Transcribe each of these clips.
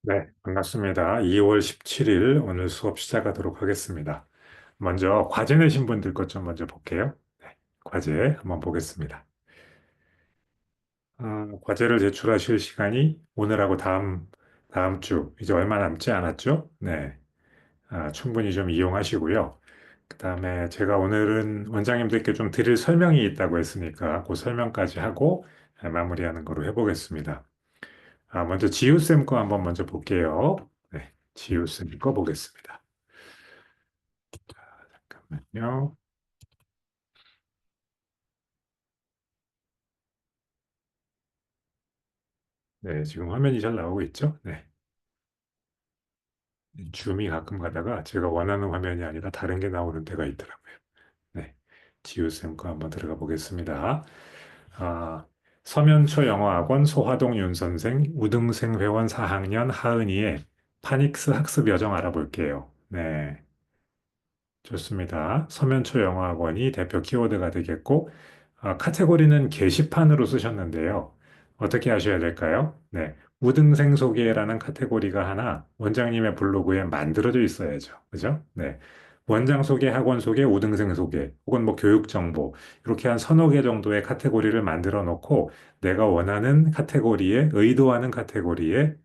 네, 반갑습니다. 2월 17일 오늘 수업 시작하도록 하겠습니다. 먼저 과제 내신 분들 것 좀 먼저 볼게요. 네, 과제 한번 보겠습니다. 과제를 제출하실 시간이 오늘하고 다음 주, 이제 얼마 남지 않았죠? 네, 충분히 좀 이용하시고요. 그 다음에 제가 오늘은 원장님들께 좀 드릴 설명이 있다고 했으니까 그 설명까지 하고 마무리하는 거로 해보겠습니다. 먼저 지우쌤 거 한번 먼저 볼게요. 네, 지우쌤 거 보겠습니다. 잠깐만요. 네, 지금 화면이 잘 나오고 있죠? 네. 줌이 가끔 가다가 제가 원하는 화면이 아니라 다른 게 나오는 때가 있더라고요. 네. 지우쌤 거 한번 들어가 보겠습니다. 아, 서면초 영어학원 소화동 윤 선생, 우등생 회원 4학년 하은이의 파닉스 학습 여정 알아볼게요. 네. 좋습니다. 서면초 영어학원이 대표 키워드가 되겠고, 카테고리는 게시판으로 쓰셨는데요. 어떻게 하셔야 될까요? 네. 우등생 소개라는 카테고리가 하나 원장님의 블로그에 만들어져 있어야죠. 그죠? 네. 원장 소개, 학원 소개, 우등생 소개, 혹은 뭐 교육 정보, 이렇게 한 서너 개 정도의 카테고리를 만들어 놓고 내가 원하는 카테고리에, 의도하는 카테고리에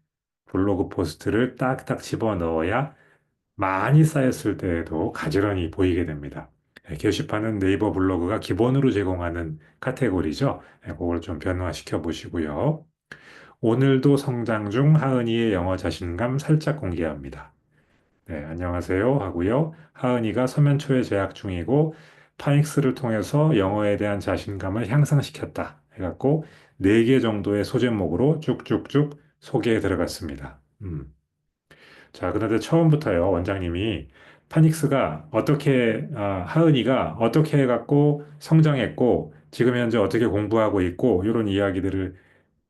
블로그 포스트를 딱딱 집어 넣어야 많이 쌓였을 때에도 가지런히 보이게 됩니다. 게시판은 네이버 블로그가 기본으로 제공하는 카테고리죠. 그걸 좀 변화시켜 보시고요. 오늘도 성장 중 하은이의 영어 자신감 살짝 공개합니다. 네, 안녕하세요 하고요. 하은이가 서면초에 재학 중이고 파닉스를 통해서 영어에 대한 자신감을 향상시켰다 해갖고 4개 정도의 소제목으로 쭉쭉쭉 소개해 들어갔습니다. 자, 그런데 처음부터요, 원장님이 파닉스가 하은이가 어떻게 해갖고 성장했고, 지금 현재 어떻게 공부하고 있고, 이런 이야기들을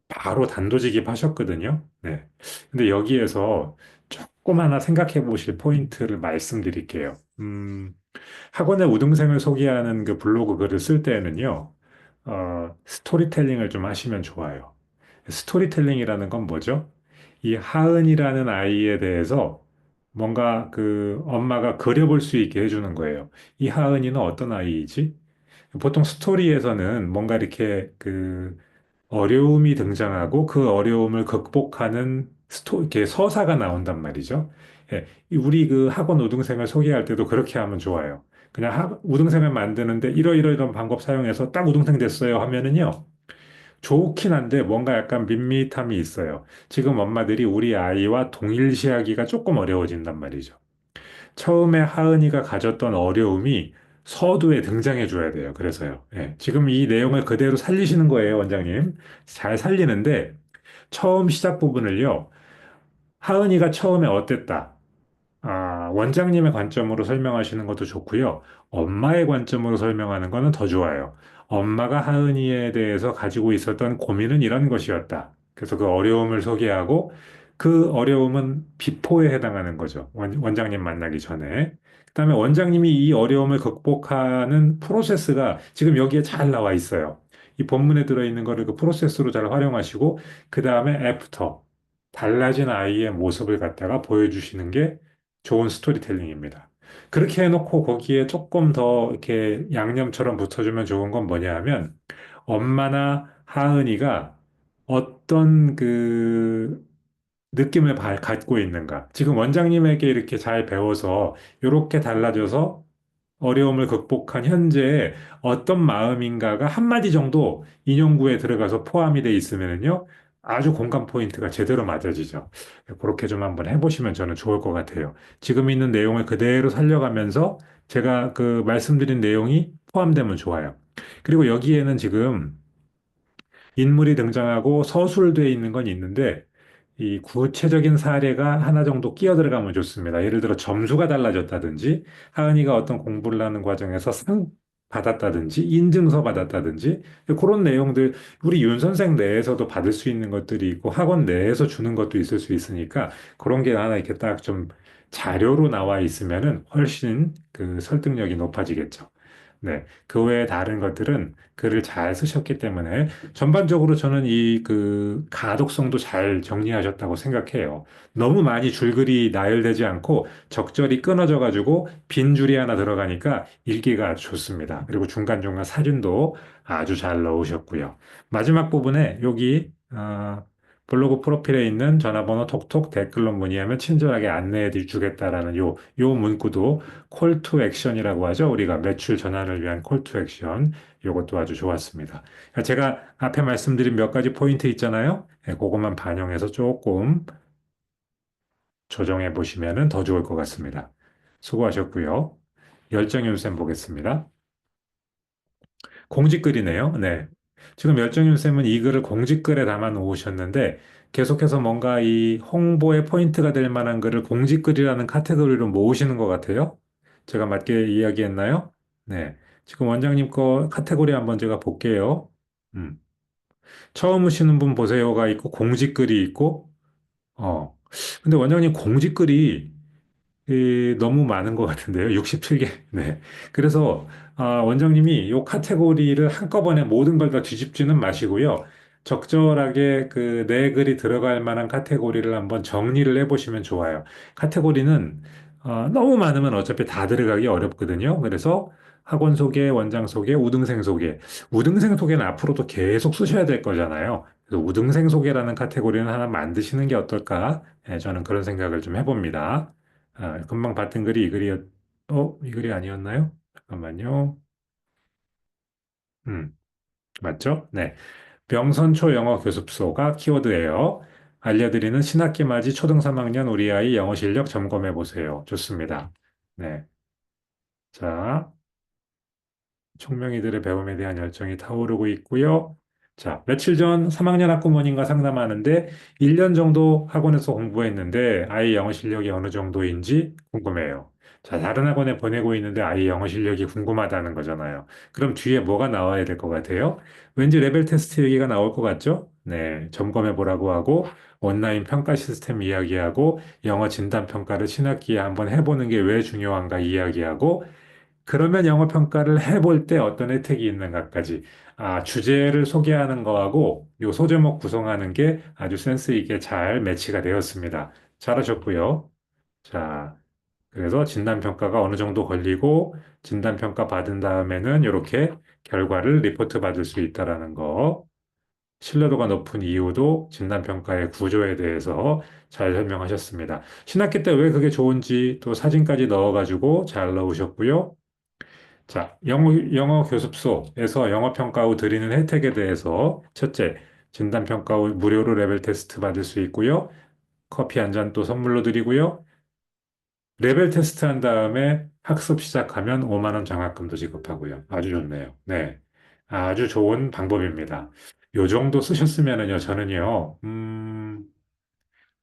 바로 단도직입하셨거든요. 네. 근데 여기에서 조금 하나 생각해 보실 포인트를 말씀드릴게요. 학원의 우등생을 소개하는 그 블로그 글을 쓸 때에는요, 스토리텔링을 좀 하시면 좋아요. 스토리텔링이라는 건 뭐죠? 이 하은이라는 아이에 대해서 뭔가 그 엄마가 그려볼 수 있게 해주는 거예요. 이 하은이는 어떤 아이이지? 보통 스토리에서는 뭔가 이렇게 그 어려움이 등장하고 그 어려움을 극복하는 이렇게 서사가 나온단 말이죠. 예, 우리 그 학원 우등생을 소개할 때도 그렇게 하면 좋아요. 그냥 우등생을 만드는데 이러이러이런 방법 사용해서 딱 우등생 됐어요 하면은요. 좋긴 한데 뭔가 약간 밋밋함이 있어요. 지금 엄마들이 우리 아이와 동일시하기가 조금 어려워진단 말이죠. 처음에 하은이가 가졌던 어려움이 서두에 등장해 줘야 돼요. 그래서요. 예, 지금 이 내용을 그대로 살리시는 거예요, 원장님. 잘 살리는데 처음 시작 부분을요. 하은이가 처음에 어땠다. 원장님의 관점으로 설명하시는 것도 좋고요. 엄마의 관점으로 설명하는 거는 더 좋아요. 엄마가 하은이에 대해서 가지고 있었던 고민은 이런 것이었다. 그래서 그 어려움을 소개하고 그 어려움은 비포에 해당하는 거죠. 원장님 만나기 전에. 그다음에 원장님이 이 어려움을 극복하는 프로세스가 지금 여기에 잘 나와 있어요. 이 본문에 들어있는 거를 그 프로세스로 잘 활용하시고 그다음에 애프터 달라진 아이의 모습을 갖다가 보여주시는 게 좋은 스토리텔링입니다. 그렇게 해놓고 거기에 조금 더 이렇게 양념처럼 붙여주면 좋은 건 뭐냐 하면 엄마나 하은이가 어떤 그 느낌을 갖고 있는가. 지금 원장님에게 이렇게 잘 배워서 이렇게 달라져서 어려움을 극복한 현재의 어떤 마음인가가 한마디 정도 인용구에 들어가서 포함이 돼 있으면요. 아주 공감 포인트가 제대로 맞아지죠. 그렇게 좀 한번 해보시면 저는 좋을 것 같아요. 지금 있는 내용을 그대로 살려가면서 제가 그 말씀드린 내용이 포함되면 좋아요. 그리고 여기에는 지금 인물이 등장하고 서술되어 있는 건 있는데 이 구체적인 사례가 하나 정도 끼어 들어가면 좋습니다. 예를 들어 점수가 달라졌다든지 하은이가 어떤 공부를 하는 과정에서 상 받았다든지 인증서 받았다든지 그런 내용들 우리 윤 선생 내에서도 받을 수 있는 것들이 있고 학원 내에서 주는 것도 있을 수 있으니까 그런 게 하나 이렇게 딱 좀 자료로 나와 있으면은 훨씬 그 설득력이 높아지겠죠. 네. 그 외에 다른 것들은 글을 잘 쓰셨기 때문에 전반적으로 저는 이 그 가독성도 잘 정리하셨다고 생각해요. 너무 많이 줄글이 나열되지 않고 적절히 끊어져 가지고 빈 줄이 하나 들어가니까 읽기가 아주 좋습니다. 그리고 중간중간 사진도 아주 잘 넣으셨고요. 마지막 부분에 여기 블로그 프로필에 있는 전화번호 톡톡 댓글로 문의하면 친절하게 안내해 주겠다라는 요 문구도 콜 투 액션이라고 하죠. 우리가 매출 전환을 위한 콜 투 액션. 이것도 아주 좋았습니다. 제가 앞에 말씀드린 몇 가지 포인트 있잖아요. 그것만 반영해서 조금 조정해 보시면 더 좋을 것 같습니다. 수고하셨고요. 열정윤쌤 보겠습니다. 공직글이네요. 네. 지금 열정윤쌤은 이 글을 공직글에 담아 놓으셨는데 계속해서 뭔가 이 홍보의 포인트가 될 만한 글을 공직글이라는 카테고리로 모으시는 것 같아요. 제가 맞게 이야기했나요? 네. 지금 원장님 거 카테고리 한번 제가 볼게요. 음. 처음 오시는 분 보세요가 있고 공직글이 있고 어. 근데 원장님 공직글이 너무 많은 것 같은데요. 67개. 네. 그래서 원장님이 이 카테고리를 한꺼번에 모든 걸 다 뒤집지는 마시고요. 적절하게 그 내 글이 들어갈 만한 카테고리를 한번 정리를 해보시면 좋아요. 카테고리는 너무 많으면 어차피 다 들어가기 어렵거든요. 그래서 학원 소개, 원장 소개, 우등생 소개. 우등생 소개는 앞으로도 계속 쓰셔야 될 거잖아요. 그래서 우등생 소개라는 카테고리는 하나 만드시는 게 어떨까? 저는 그런 생각을 좀 해봅니다. 금방 봤던 글이 이 글이 아니었나요? 잠깐만요. 음, 맞죠? 네. 명선초 영어 교습소가 키워드예요. 알려드리는 신학기 맞이 초등 3학년 우리 아이 영어 실력 점검해 보세요. 좋습니다. 네. 자, 총명이들의 배움에 대한 열정이 타오르고 있고요. 자, 며칠 전 3학년 학부모님과 상담하는데 1년 정도 학원에서 공부했는데 아이 영어 실력이 어느 정도인지 궁금해요. 자, 다른 학원에 보내고 있는데 아이 영어 실력이 궁금하다는 거잖아요. 그럼 뒤에 뭐가 나와야 될 것 같아요? 왠지 레벨 테스트 얘기가 나올 것 같죠? 네, 점검해 보라고 하고 온라인 평가 시스템 이야기하고 영어 진단 평가를 신학기에 한번 해보는 게 왜 중요한가 이야기하고 그러면 영어 평가를 해볼 때 어떤 혜택이 있는가까지 주제를 소개하는 거하고 요 소제목 구성하는 게 아주 센스 있게 잘 매치가 되었습니다. 잘하셨고요. 자, 그래서 진단 평가가 어느 정도 걸리고 진단 평가 받은 다음에는 이렇게 결과를 리포트 받을 수 있다라는 거. 신뢰도가 높은 이유도 진단 평가의 구조에 대해서 잘 설명하셨습니다. 신학기 때 왜 그게 좋은지 또 사진까지 넣어가지고 잘 넣으셨고요. 자, 영어 교습소에서 영어 평가 후 드리는 혜택에 대해서 첫째, 진단 평가 후 무료로 레벨 테스트 받을 수 있고요. 커피 한 잔 또 선물로 드리고요. 레벨 테스트 한 다음에 학습 시작하면 5만 원 장학금도 지급하고요. 아주 좋네요. 네. 아주 좋은 방법입니다. 요 정도 쓰셨으면은요, 저는요,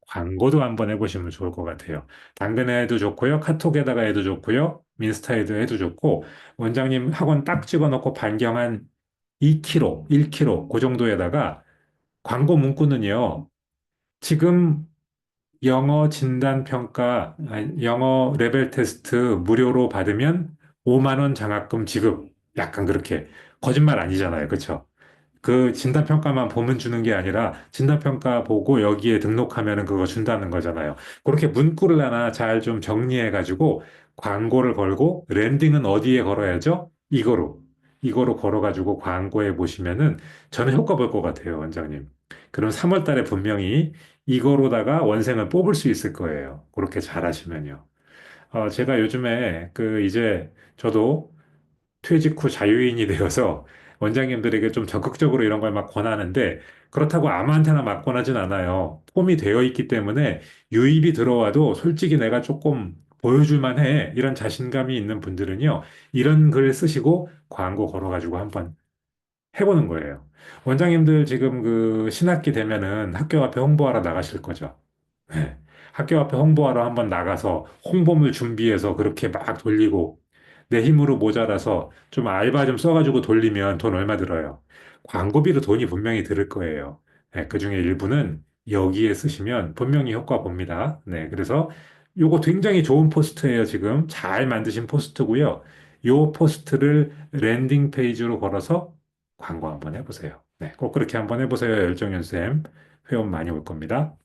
광고도 한번 해보시면 좋을 것 같아요. 당근에 해도 좋고요. 카톡에다가 해도 좋고요. 민스타에도 해도 좋고, 원장님 학원 딱 찍어놓고 반경 한 2km, 1km, 그 정도에다가 광고 문구는요. 지금 영어 진단 평가, 영어 레벨 테스트 무료로 받으면 5만 원 장학금 지급. 약간 그렇게 거짓말 아니잖아요. 그렇죠? 그 진단평가만 보면 주는 게 아니라 진단평가 보고 여기에 등록하면은 그거 준다는 거잖아요. 그렇게 문구를 하나 잘 좀 정리해가지고 광고를 걸고 랜딩은 어디에 걸어야죠? 이거로 걸어가지고 광고해 보시면은 저는 효과 볼 것 같아요, 원장님. 그럼 3월 달에 분명히 이거로다가 원생을 뽑을 수 있을 거예요. 그렇게 잘 하시면요. 제가 요즘에 이제 저도 퇴직 후 자유인이 되어서 원장님들에게 좀 적극적으로 이런 걸 막 권하는데 그렇다고 아무한테나 막 권하진 않아요. 폼이 되어 있기 때문에 유입이 들어와도 솔직히 내가 조금 보여줄만 해. 이런 자신감이 있는 분들은요. 이런 글 쓰시고 광고 걸어가지고 한번 해보는 거예요. 원장님들 지금 그 신학기 되면은 학교 앞에 홍보하러 나가실 거죠. 네. 학교 앞에 홍보하러 한번 나가서 홍보물 준비해서 그렇게 막 돌리고 내 힘으로 모자라서 좀 알바 좀 써가지고 돌리면 돈 얼마 들어요? 광고비로 돈이 분명히 들을 거예요. 네, 그중에 일부는 여기에 쓰시면 분명히 효과 봅니다. 네, 그래서 요거 굉장히 좋은 포스트예요, 지금. 잘 만드신 포스트고요. 요 포스트를 랜딩 페이지로 걸어서 광고 한번 해보세요. 네, 꼭 그렇게 한번 해보세요. 열정현 쌤. 회원 많이 올 겁니다.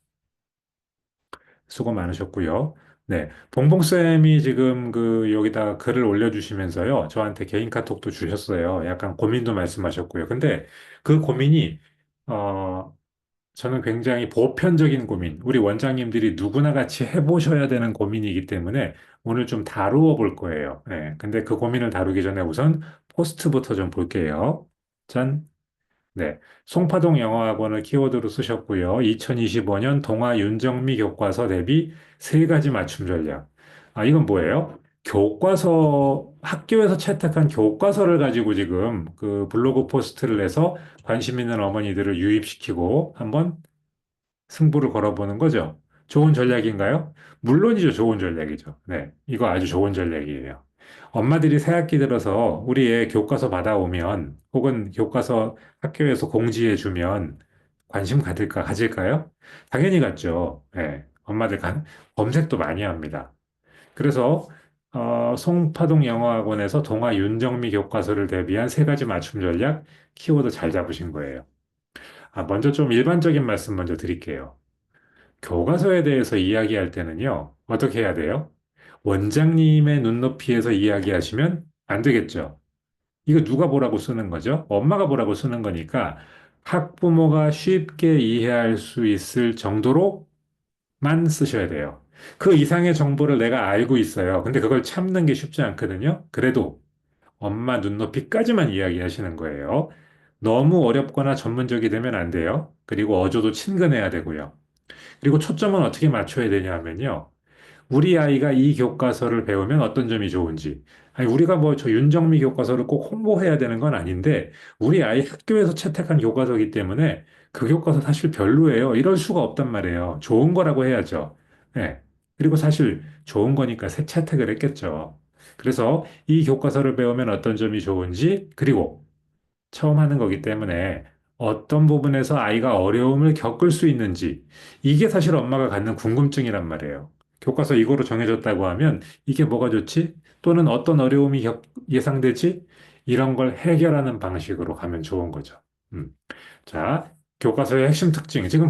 수고 많으셨고요. 네, 봉봉쌤이 지금 그 여기다 글을 올려주시면서요. 저한테 개인 카톡도 주셨어요. 약간 고민도 말씀하셨고요. 근데 그 고민이 어, 저는 굉장히 보편적인 고민, 우리 원장님들이 누구나 같이 해보셔야 되는 고민이기 때문에 오늘 좀 다루어 볼 거예요. 네, 근데 그 고민을 다루기 전에 우선 포스트부터 좀 볼게요. 짠. 네. 송파동 영어학원을 키워드로 쓰셨고요. 2025년 동아 윤정미 교과서 대비 세 가지 맞춤 전략. 아, 이건 뭐예요? 교과서, 학교에서 채택한 교과서를 가지고 지금 그 블로그 포스트를 내서 관심 있는 어머니들을 유입시키고 한번 승부를 걸어보는 거죠. 좋은 전략인가요? 물론이죠. 좋은 전략이죠. 네. 이거 아주 좋은 전략이에요. 엄마들이 새학기 들어서 우리 애 교과서 받아오면 혹은 교과서 학교에서 공지해주면 관심 가질까요? 당연히 갖죠. 네. 검색도 많이 합니다. 그래서 송파동 영어학원에서 동아 윤정미 교과서를 대비한 세 가지 맞춤 전략 키워드 잘 잡으신 거예요. 아, 먼저 좀 일반적인 말씀 먼저 드릴게요. 교과서에 대해서 이야기할 때는요, 어떻게 해야 돼요? 원장님의 눈높이에서 이야기하시면 안 되겠죠. 이거 누가 보라고 쓰는 거죠? 엄마가 보라고 쓰는 거니까 학부모가 쉽게 이해할 수 있을 정도로만 쓰셔야 돼요. 그 이상의 정보를 내가 알고 있어요. 근데 그걸 참는 게 쉽지 않거든요. 그래도 엄마 눈높이까지만 이야기하시는 거예요. 너무 어렵거나 전문적이 되면 안 돼요. 그리고 어조도 친근해야 되고요. 그리고 초점은 어떻게 맞춰야 되냐 하면요. 우리 아이가 이 교과서를 배우면 어떤 점이 좋은지. 아니, 우리가 뭐 저 윤정미 교과서를 꼭 홍보해야 되는 건 아닌데, 우리 아이 학교에서 채택한 교과서이기 때문에 그 교과서 사실 별로예요. 이럴 수가 없단 말이에요. 좋은 거라고 해야죠. 네. 그리고 사실 좋은 거니까 새 채택을 했겠죠. 그래서 이 교과서를 배우면 어떤 점이 좋은지, 그리고 처음 하는 거기 때문에 어떤 부분에서 아이가 어려움을 겪을 수 있는지 이게 사실 엄마가 갖는 궁금증이란 말이에요. 교과서 이거로 정해졌다고 하면 이게 뭐가 좋지? 또는 어떤 어려움이 예상되지? 이런 걸 해결하는 방식으로 가면 좋은 거죠. 음. 자, 교과서의 핵심 특징. 지금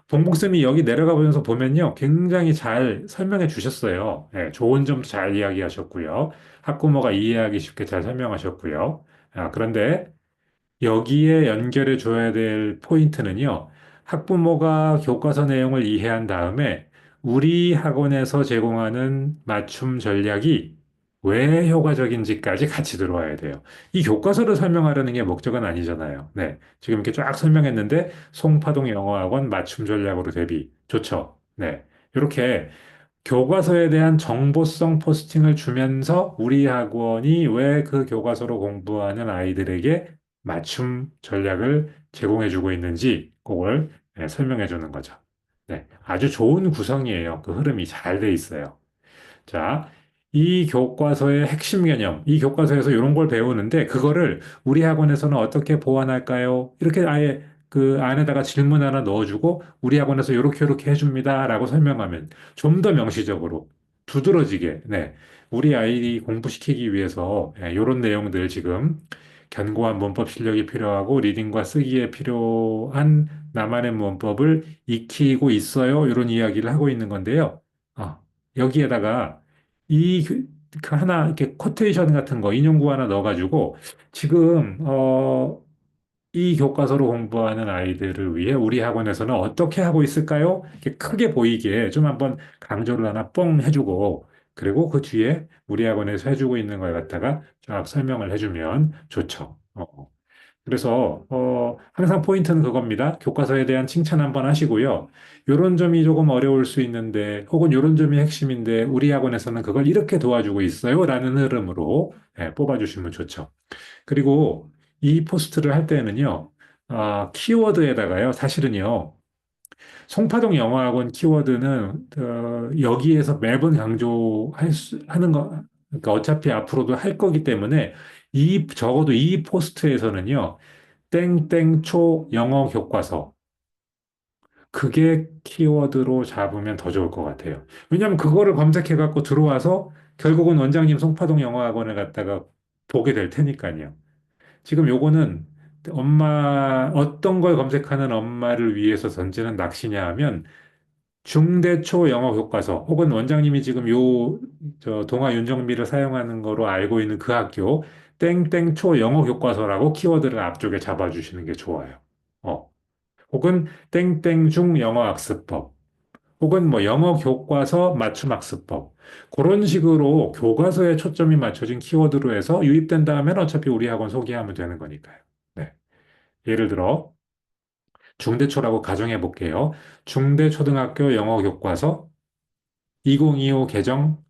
봉봉쌤이 여기 내려가 보면서 보면요. 굉장히 잘 설명해 주셨어요. 네, 좋은 점도 잘 이야기하셨고요. 학부모가 이해하기 쉽게 잘 설명하셨고요. 아, 그런데 여기에 연결해 줘야 될 포인트는요. 학부모가 교과서 내용을 이해한 다음에 우리 학원에서 제공하는 맞춤 전략이 왜 효과적인지까지 같이 들어와야 돼요. 이 교과서를 설명하려는 게 목적은 아니잖아요. 네. 지금 이렇게 쫙 설명했는데 송파동 영어학원 맞춤 전략으로 대비. 좋죠. 네. 이렇게 교과서에 대한 정보성 포스팅을 주면서 우리 학원이 왜 그 교과서로 공부하는 아이들에게 맞춤 전략을 제공해주고 있는지 그걸 설명해 주는 거죠. 네, 아주 좋은 구성이에요. 그 흐름이 잘 돼 있어요. 자, 이 교과서의 핵심 개념, 이 교과서에서 이런 걸 배우는데 그거를 우리 학원에서는 어떻게 보완할까요? 이렇게 아예 그 안에다가 질문 하나 넣어주고 우리 학원에서 이렇게 해줍니다라고 설명하면 좀 더 명시적으로 두드러지게, 네, 우리 아이 공부시키기 위해서 이런 내용들 지금 견고한 문법 실력이 필요하고 리딩과 쓰기에 필요한 나만의 문법을 익히고 있어요. 이런 이야기를 하고 있는 건데요. 어, 여기에다가 그 하나 이렇게 코테이션 같은 거 인용구 하나 넣어가지고 지금 이 교과서로 공부하는 아이들을 위해 우리 학원에서는 어떻게 하고 있을까요? 이렇게 크게 보이게 좀 한번 강조를 하나 뻥 해주고 그리고 그 뒤에 우리 학원에서 해주고 있는 걸 갖다가 쫙 설명을 해주면 좋죠. 그래서 항상 포인트는 그겁니다. 교과서에 대한 칭찬 한번 하시고요. 요런 점이 조금 어려울 수 있는데 혹은 요런 점이 핵심인데 우리 학원에서는 그걸 이렇게 도와주고 있어요라는 흐름으로 뽑아주시면 좋죠. 그리고 이 포스트를 할 때는요. 키워드에다가요. 사실은요. 송파동 영어학원 키워드는 여기에서 매번 하는 거 그러니까 어차피 앞으로도 할 거기 때문에 적어도 이 포스트에서는요. 땡땡초 영어 교과서. 그게 키워드로 잡으면 더 좋을 것 같아요. 왜냐하면 그거를 검색해 갖고 들어와서 결국은 원장님 송파동 영어학원을 갖다가 보게 될 테니까요. 지금 요거는 엄마, 어떤 걸 검색하는 엄마를 위해서 던지는 낚시냐 하면 중대초 영어 교과서 혹은 원장님이 지금 저 동아 윤정미를 사용하는 거로 알고 있는 그 학교 땡땡초 영어 교과서라고 키워드를 앞쪽에 잡아주시는 게 좋아요. 어. 혹은 땡땡중 영어 학습법 혹은 뭐 영어 교과서 맞춤 학습법 그런 식으로 교과서에 초점이 맞춰진 키워드로 해서 유입된 다음엔 어차피 우리 학원 소개하면 되는 거니까요. 네. 예를 들어 중대초라고 가정해 볼게요. 중대초등학교 영어 교과서 2025 개정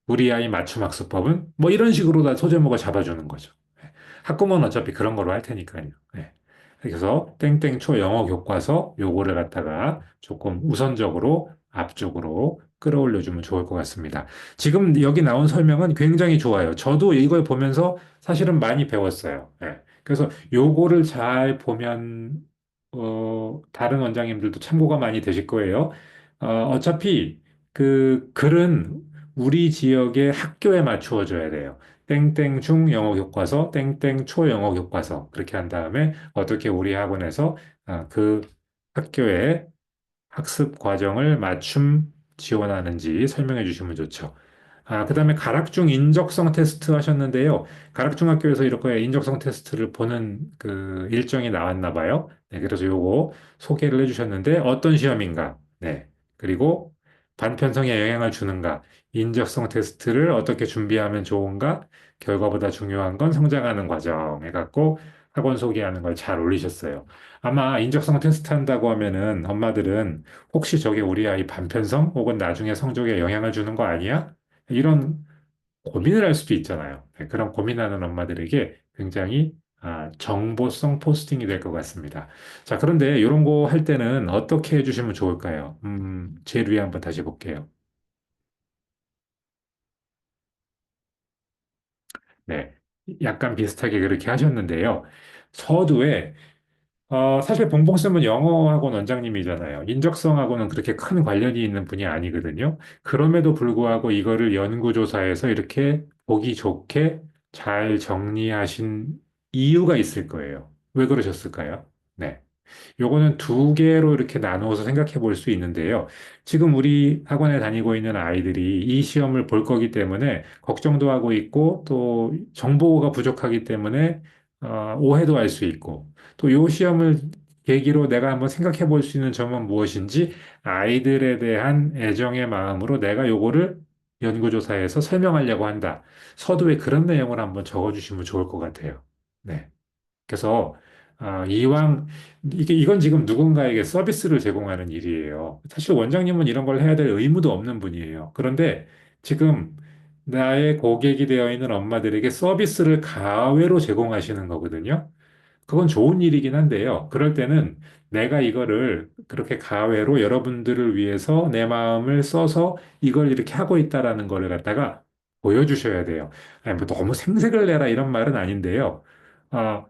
우리 아이 맞춤 학습법은 뭐 이런 식으로 다 소제목을 잡아주는 거죠. 네. 학부모는 어차피 그런 걸로 할 테니까요. 네. 그래서 땡땡초 영어 교과서 요거를 갖다가 조금 우선적으로 앞쪽으로 끌어올려주면 좋을 것 같습니다. 지금 여기 나온 설명은 굉장히 좋아요. 저도 이걸 보면서 사실은 많이 배웠어요. 네. 그래서 요거를 잘 보면 다른 원장님들도 참고가 많이 되실 거예요. 어차피 그 글은 우리 지역의 학교에 맞추어줘야 돼요. 땡땡 중 영어 교과서, 땡땡 초 영어 교과서. 그렇게 한 다음에 어떻게 우리 학원에서 그 학교의 학습 과정을 맞춤 지원하는지 설명해 주시면 좋죠. 그다음에 가락중 인적성 테스트 하셨는데요. 가락중학교에서 이렇게 인적성 테스트를 보는 그 일정이 나왔나 봐요. 네, 그래서 요거 소개를 해주셨는데 어떤 시험인가? 네. 그리고 반편성에 영향을 주는가? 인적성 테스트를 어떻게 준비하면 좋은가? 결과보다 중요한 건 성장하는 과정 해갖고 학원 소개하는 걸 잘 올리셨어요. 아마 인적성 테스트 한다고 하면은 엄마들은 혹시 저게 우리 아이 반편성 혹은 나중에 성적에 영향을 주는 거 아니야? 이런 고민을 할 수도 있잖아요. 네, 그런 고민하는 엄마들에게 굉장히 정보성 포스팅이 될 것 같습니다. 자, 그런데 이런 거 할 때는 어떻게 해주시면 좋을까요? 제일 위에 한번 다시 볼게요. 네, 약간 비슷하게 그렇게 하셨는데요. 서두에 사실 봉봉쌤은 영어학원 원장님이잖아요. 인적성하고는 그렇게 큰 관련이 있는 분이 아니거든요. 그럼에도 불구하고 이거를 연구조사해서 이렇게 보기 좋게 잘 정리하신 이유가 있을 거예요. 왜 그러셨을까요? 네. 요거는 두 개로 이렇게 나누어서 생각해 볼 수 있는데요. 지금 우리 학원에 다니고 있는 아이들이 이 시험을 볼 거기 때문에 걱정도 하고 있고 또 정보가 부족하기 때문에 오해도 할 수 있고 또 요 시험을 계기로 내가 한번 생각해 볼 수 있는 점은 무엇인지 아이들에 대한 애정의 마음으로 내가 요거를 연구조사해서 설명하려고 한다. 서두에 그런 내용을 한번 적어주시면 좋을 것 같아요. 네. 그래서 이왕 이건 지금 누군가에게 서비스를 제공하는 일이에요. 사실 원장님은 이런 걸 해야 될 의무도 없는 분이에요. 그런데 지금 나의 고객이 되어 있는 엄마들에게 서비스를 가외로 제공하시는 거거든요. 그건 좋은 일이긴 한데요. 그럴 때는 내가 이거를 그렇게 가외로 여러분들을 위해서 내 마음을 써서 이걸 이렇게 하고 있다라는 거를 갖다가 보여주셔야 돼요. 아니, 뭐 너무 생색을 내라 이런 말은 아닌데요. 아,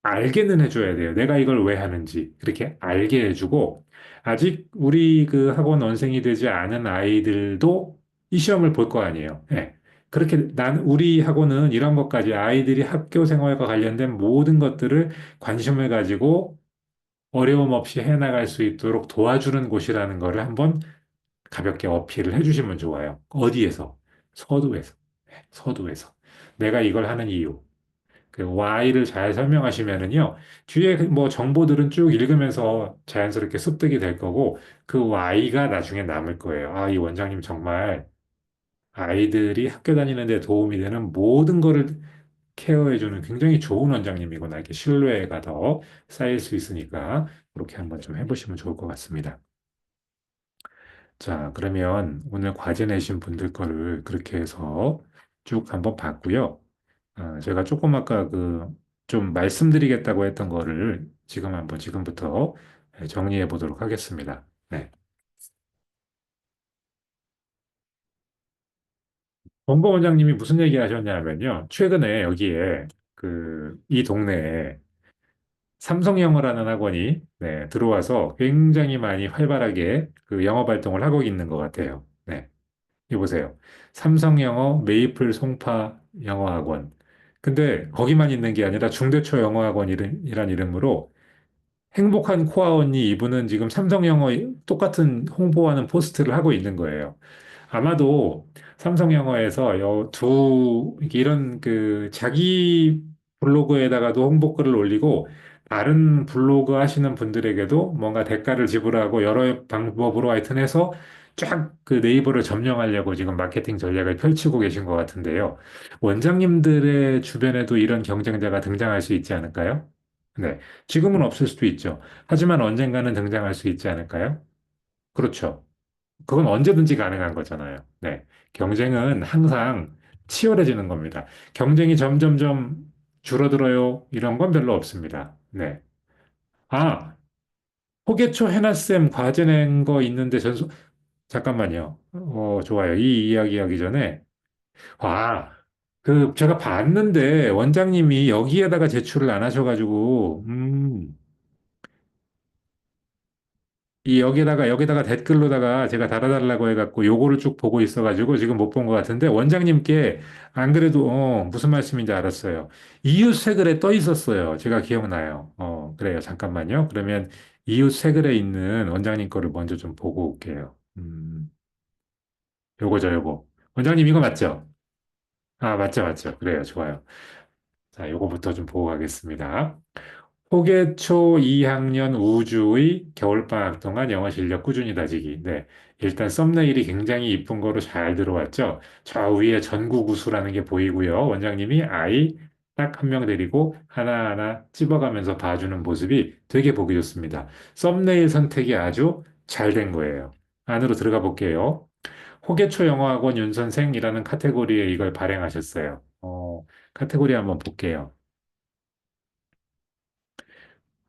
알게는 해줘야 돼요. 내가 이걸 왜 하는지. 그렇게 알게 해주고, 아직 우리 그 학원 원생이 되지 않은 아이들도 이 시험을 볼 거 아니에요. 예. 그렇게 우리 학원은 이런 것까지 아이들이 학교 생활과 관련된 모든 것들을 관심을 가지고 어려움 없이 해나갈 수 있도록 도와주는 곳이라는 거를 한번 가볍게 어필을 해주시면 좋아요. 어디에서? 서두에서. 네, 서두에서. 내가 이걸 하는 이유. 그 Y를 잘 설명하시면은요, 뒤에 그뭐 정보들은 쭉 읽으면서 자연스럽게 습득이 될 거고, 그 Y가 나중에 남을 거예요. 이 원장님 정말 아이들이 학교 다니는 데 도움이 되는 모든 거를 케어해주는 굉장히 좋은 원장님이구나. 이렇게 신뢰가 더 쌓일 수 있으니까, 그렇게 한번 좀 해보시면 좋을 것 같습니다. 자, 그러면 오늘 과제 내신 분들 거를 그렇게 해서 쭉 한번 봤고요. 제가 조금 아까 좀 말씀드리겠다고 했던 거를 지금 한번 지금부터 정리해 보도록 하겠습니다. 네. 본거 원장님이 무슨 얘기 하셨냐면요. 최근에 여기에 이 동네에 삼성영어라는 학원이 들어와서 굉장히 많이 활발하게 그 영어 활동을 하고 있는 것 같아요. 네. 이보세요. 삼성영어 메이플 송파 영어학원. 근데 거기만 있는 게 아니라 중대초 영어학원 이란 이름으로 행복한 코아 언니 이분은 지금 삼성 영어 똑같은 홍보하는 포스트를 하고 있는 거예요. 아마도 삼성 영어에서 이런 그 자기 블로그에다가도 홍보글을 올리고 다른 블로그 하시는 분들에게도 뭔가 대가를 지불하고 여러 방법으로 하여튼 해서 쫙 그 네이버를 점령하려고 지금 마케팅 전략을 펼치고 계신 것 같은데요. 원장님들의 주변에도 이런 경쟁자가 등장할 수 있지 않을까요? 네. 지금은 없을 수도 있죠. 하지만 언젠가는 등장할 수 있지 않을까요? 그렇죠. 그건 언제든지 가능한 거잖아요. 네. 경쟁은 항상 치열해지는 겁니다. 경쟁이 점점점 줄어들어요. 이런 건 별로 없습니다. 네. 아, 호계초 해나쌤 과제 낸 거 있는데 잠깐만요. 좋아요. 이 이야기 하기 전에, 제가 봤는데 원장님이 여기에다가 제출을 안 하셔가지고, 여기다가 댓글로다가 제가 달아달라고 해갖고 요거를 쭉 보고 있어가지고 지금 못 본 것 같은데 원장님께 안 그래도 무슨 말씀인지 알았어요. 이웃 새 글에 떠 있었어요. 제가 기억나요. 그래요. 잠깐만요. 그러면 이웃 새 글에 있는 원장님 거를 먼저 좀 보고 올게요. 요거죠, 요거. 원장님 이거 맞죠? 아, 맞죠, 맞죠. 그래요. 좋아요. 자, 요거부터 좀 보고 가겠습니다. 호계초 2학년 우주의 겨울방학 동안 영어 실력 꾸준히 다지기. 네. 일단 썸네일이 굉장히 이쁜 거로 잘 들어왔죠. 저 위에 전국 우수라는 게 보이고요. 원장님이 아이 딱 한 명 데리고 하나하나 찝어가면서 봐주는 모습이 되게 보기 좋습니다. 썸네일 선택이 아주 잘 된 거예요. 안으로 들어가 볼게요. 호계초 영어학원 윤 선생이라는 카테고리에 이걸 발행하셨어요. 카테고리 한번 볼게요.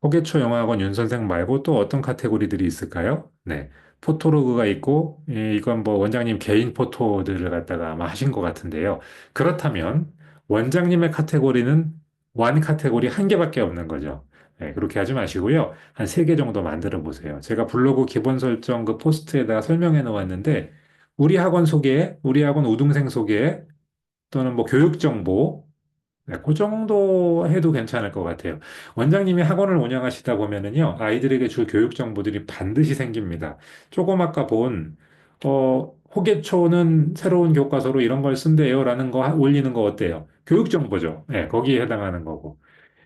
호계초 영화학원 윤 선생 말고 또 어떤 카테고리들이 있을까요? 네. 포토로그가 있고, 이건 뭐 원장님 개인 포토들을 갖다가 아마 하신 것 같은데요. 그렇다면 원장님의 카테고리는 완 카테고리 한 개밖에 없는 거죠. 네, 그렇게 하지 마시고요. 한 세 개 정도 만들어 보세요. 제가 블로그 기본 설정 그 포스트에다가 설명해 놓았는데, 우리 학원 소개, 우리 학원 우등생 소개, 또는 뭐 교육 정보, 네, 그 정도 해도 괜찮을 것 같아요. 원장님이 학원을 운영하시다 보면은요, 아이들에게 줄 교육 정보들이 반드시 생깁니다. 조금 아까 호계초는 새로운 교과서로 이런 걸 쓴대요라는 거 올리는 거 어때요? 교육 정보죠. 네, 거기에 해당하는 거고.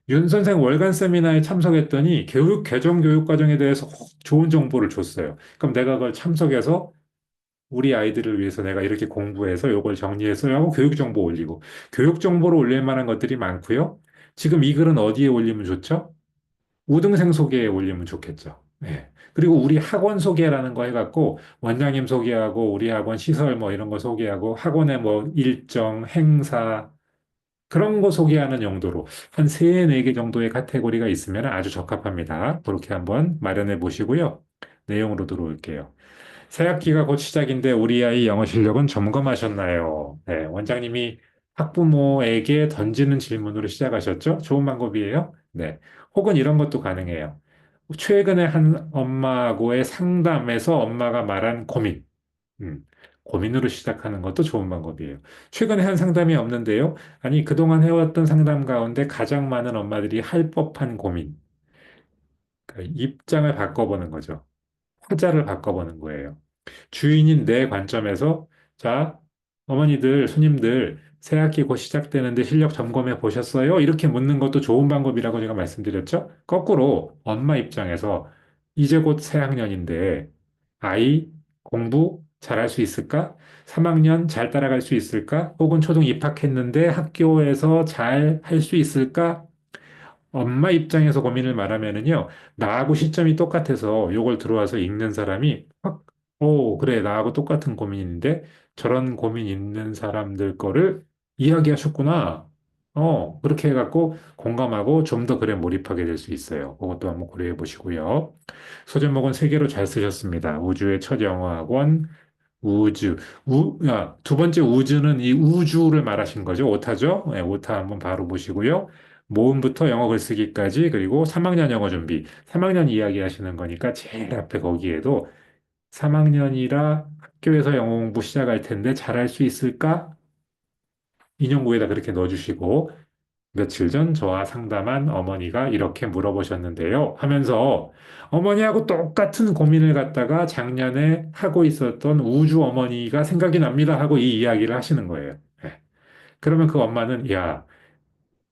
윤 선생 월간 세미나에 참석했더니 교육 개정 교육 과정에 대해서 좋은 정보를 줬어요. 그럼 내가 그걸 참석해서 우리 아이들을 위해서 내가 이렇게 공부해서 이걸 정리해서 하고 교육 정보 올리고 교육 정보를 올릴 만한 것들이 많고요. 지금 이 글은 어디에 올리면 좋죠? 우등생 소개에 올리면 좋겠죠. 네. 그리고 우리 학원 소개라는 거 해갖고 원장님 소개하고 우리 학원 시설 뭐 이런 거 소개하고 학원의 뭐 일정, 행사 그런 거 소개하는 용도로 한 세 네 개 정도의 카테고리가 있으면 아주 적합합니다. 그렇게 한번 마련해 보시고요. 내용으로 들어올게요. 새 학기가 곧 시작인데 우리 아이 영어 실력은 점검하셨나요? 네, 원장님이 학부모에게 던지는 질문으로 시작하셨죠? 좋은 방법이에요. 네. 혹은 이런 것도 가능해요. 최근에 한 엄마하고의 상담에서 엄마가 말한 고민. 음, 고민으로 시작하는 것도 좋은 방법이에요. 최근에 한 상담이 없는데요. 아니, 그동안 해왔던 상담 가운데 가장 많은 엄마들이 할 법한 고민. 그 입장을 바꿔보는 거죠. 화자를 바꿔보는 거예요. 주인인 내 관점에서 자, 어머니들, 손님들 새학기 곧 시작되는데 실력 점검해 보셨어요? 이렇게 묻는 것도 좋은 방법이라고 제가 말씀드렸죠? 거꾸로 엄마 입장에서 이제 곧 새학년인데 아이 공부 잘할 수 있을까? 3학년 잘 따라갈 수 있을까? 혹은 초등 입학했는데 학교에서 잘 할 수 있을까? 엄마 입장에서 고민을 말하면은요, 나하고 시점이 똑같아서 요걸 들어와서 읽는 사람이 확, 그래, 나하고 똑같은 고민인데 저런 고민 있는 사람들 거를 이야기하셨구나. 그렇게 해갖고 공감하고 좀 더 글에 몰입하게 될 수 있어요. 그것도 한번 고려해 보시고요. 소제목은 세 개로 잘 쓰셨습니다. 우주의 첫 영어학원, 우주. 두 번째 우주는 이 우주를 말하신 거죠. 오타죠? 네, 오타 한번 바로 보시고요. 모음부터 영어 글쓰기까지, 그리고 3학년 영어 준비. 3학년 이야기 하시는 거니까 제일 앞에 거기에도 3학년이라 학교에서 영어 공부 시작할 텐데 잘할 수 있을까? 인용구에다 그렇게 넣어주시고, 며칠 전 저와 상담한 어머니가 이렇게 물어보셨는데요. 하면서 어머니하고 똑같은 고민을 갖다가 작년에 하고 있었던 우주 어머니가 생각이 납니다 하고 이 이야기를 하시는 거예요. 예. 그러면 그 엄마는 야,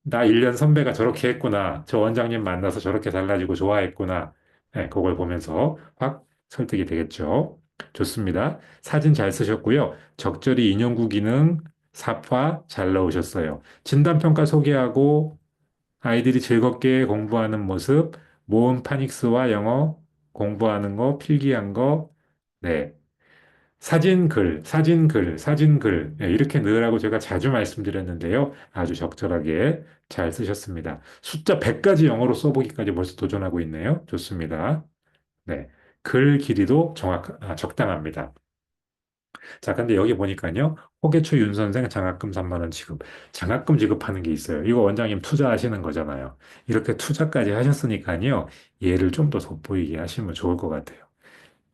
나 1년 선배가 저렇게 했구나. 저 원장님 만나서 저렇게 달라지고 좋아했구나. 네, 그걸 보면서 확 설득이 되겠죠. 좋습니다. 사진 잘 쓰셨고요. 적절히 인용구 기능, 사파 잘 넣으셨어요. 진단평가 소개하고 아이들이 즐겁게 공부하는 모습, 모음 파닉스와 영어 공부하는 거, 필기한 거, 네. 사진, 글, 사진, 글, 사진, 글. 네, 이렇게 넣으라고 제가 자주 말씀드렸는데요. 아주 적절하게 잘 쓰셨습니다. 숫자 100까지 영어로 써보기까지 벌써 도전하고 있네요. 좋습니다. 네. 글 길이도 적당합니다. 자, 근데 여기 보니까요. 호계초 윤 선생 장학금 3만 원 지급. 장학금 지급하는 게 있어요. 이거 원장님 투자하시는 거잖아요. 이렇게 투자까지 하셨으니까요. 얘를 좀 더 돋보이게 하시면 좋을 것 같아요.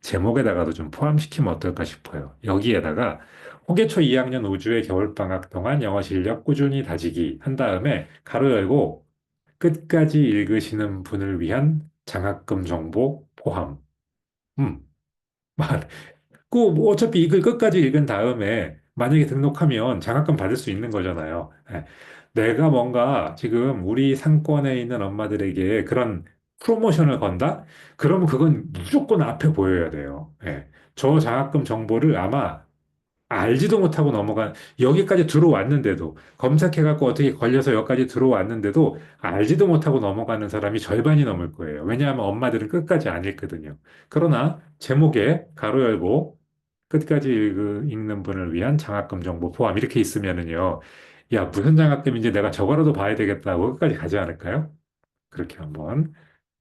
제목에다가도 좀 포함시키면 어떨까 싶어요. 여기에다가 호계초 2학년 5주의 겨울방학 동안 영어 실력 꾸준히 다지기 한 다음에 가로 열고 끝까지 읽으시는 분을 위한 장학금 정보 포함. 음, 뭐 어차피 이걸 끝까지 읽은 다음에 만약에 등록하면 장학금 받을 수 있는 거잖아요. 예. 내가 뭔가 지금 우리 상권에 있는 엄마들에게 그런 프로모션을 건다? 그러면 그건 무조건 앞에 보여야 돼요. 예. 저 장학금 정보를 아마 알지도 못하고 여기까지 들어왔는데도, 검색해갖고 어떻게 걸려서 여기까지 들어왔는데도, 알지도 못하고 넘어가는 사람이 절반이 넘을 거예요. 왜냐하면 엄마들은 끝까지 안 읽거든요. 그러나, 제목에 가로 열고, 끝까지 읽는 분을 위한 장학금 정보 포함, 이렇게 있으면은요, 야, 무슨 장학금인지 내가 저거라도 봐야 되겠다고 끝까지 가지 않을까요? 그렇게 한번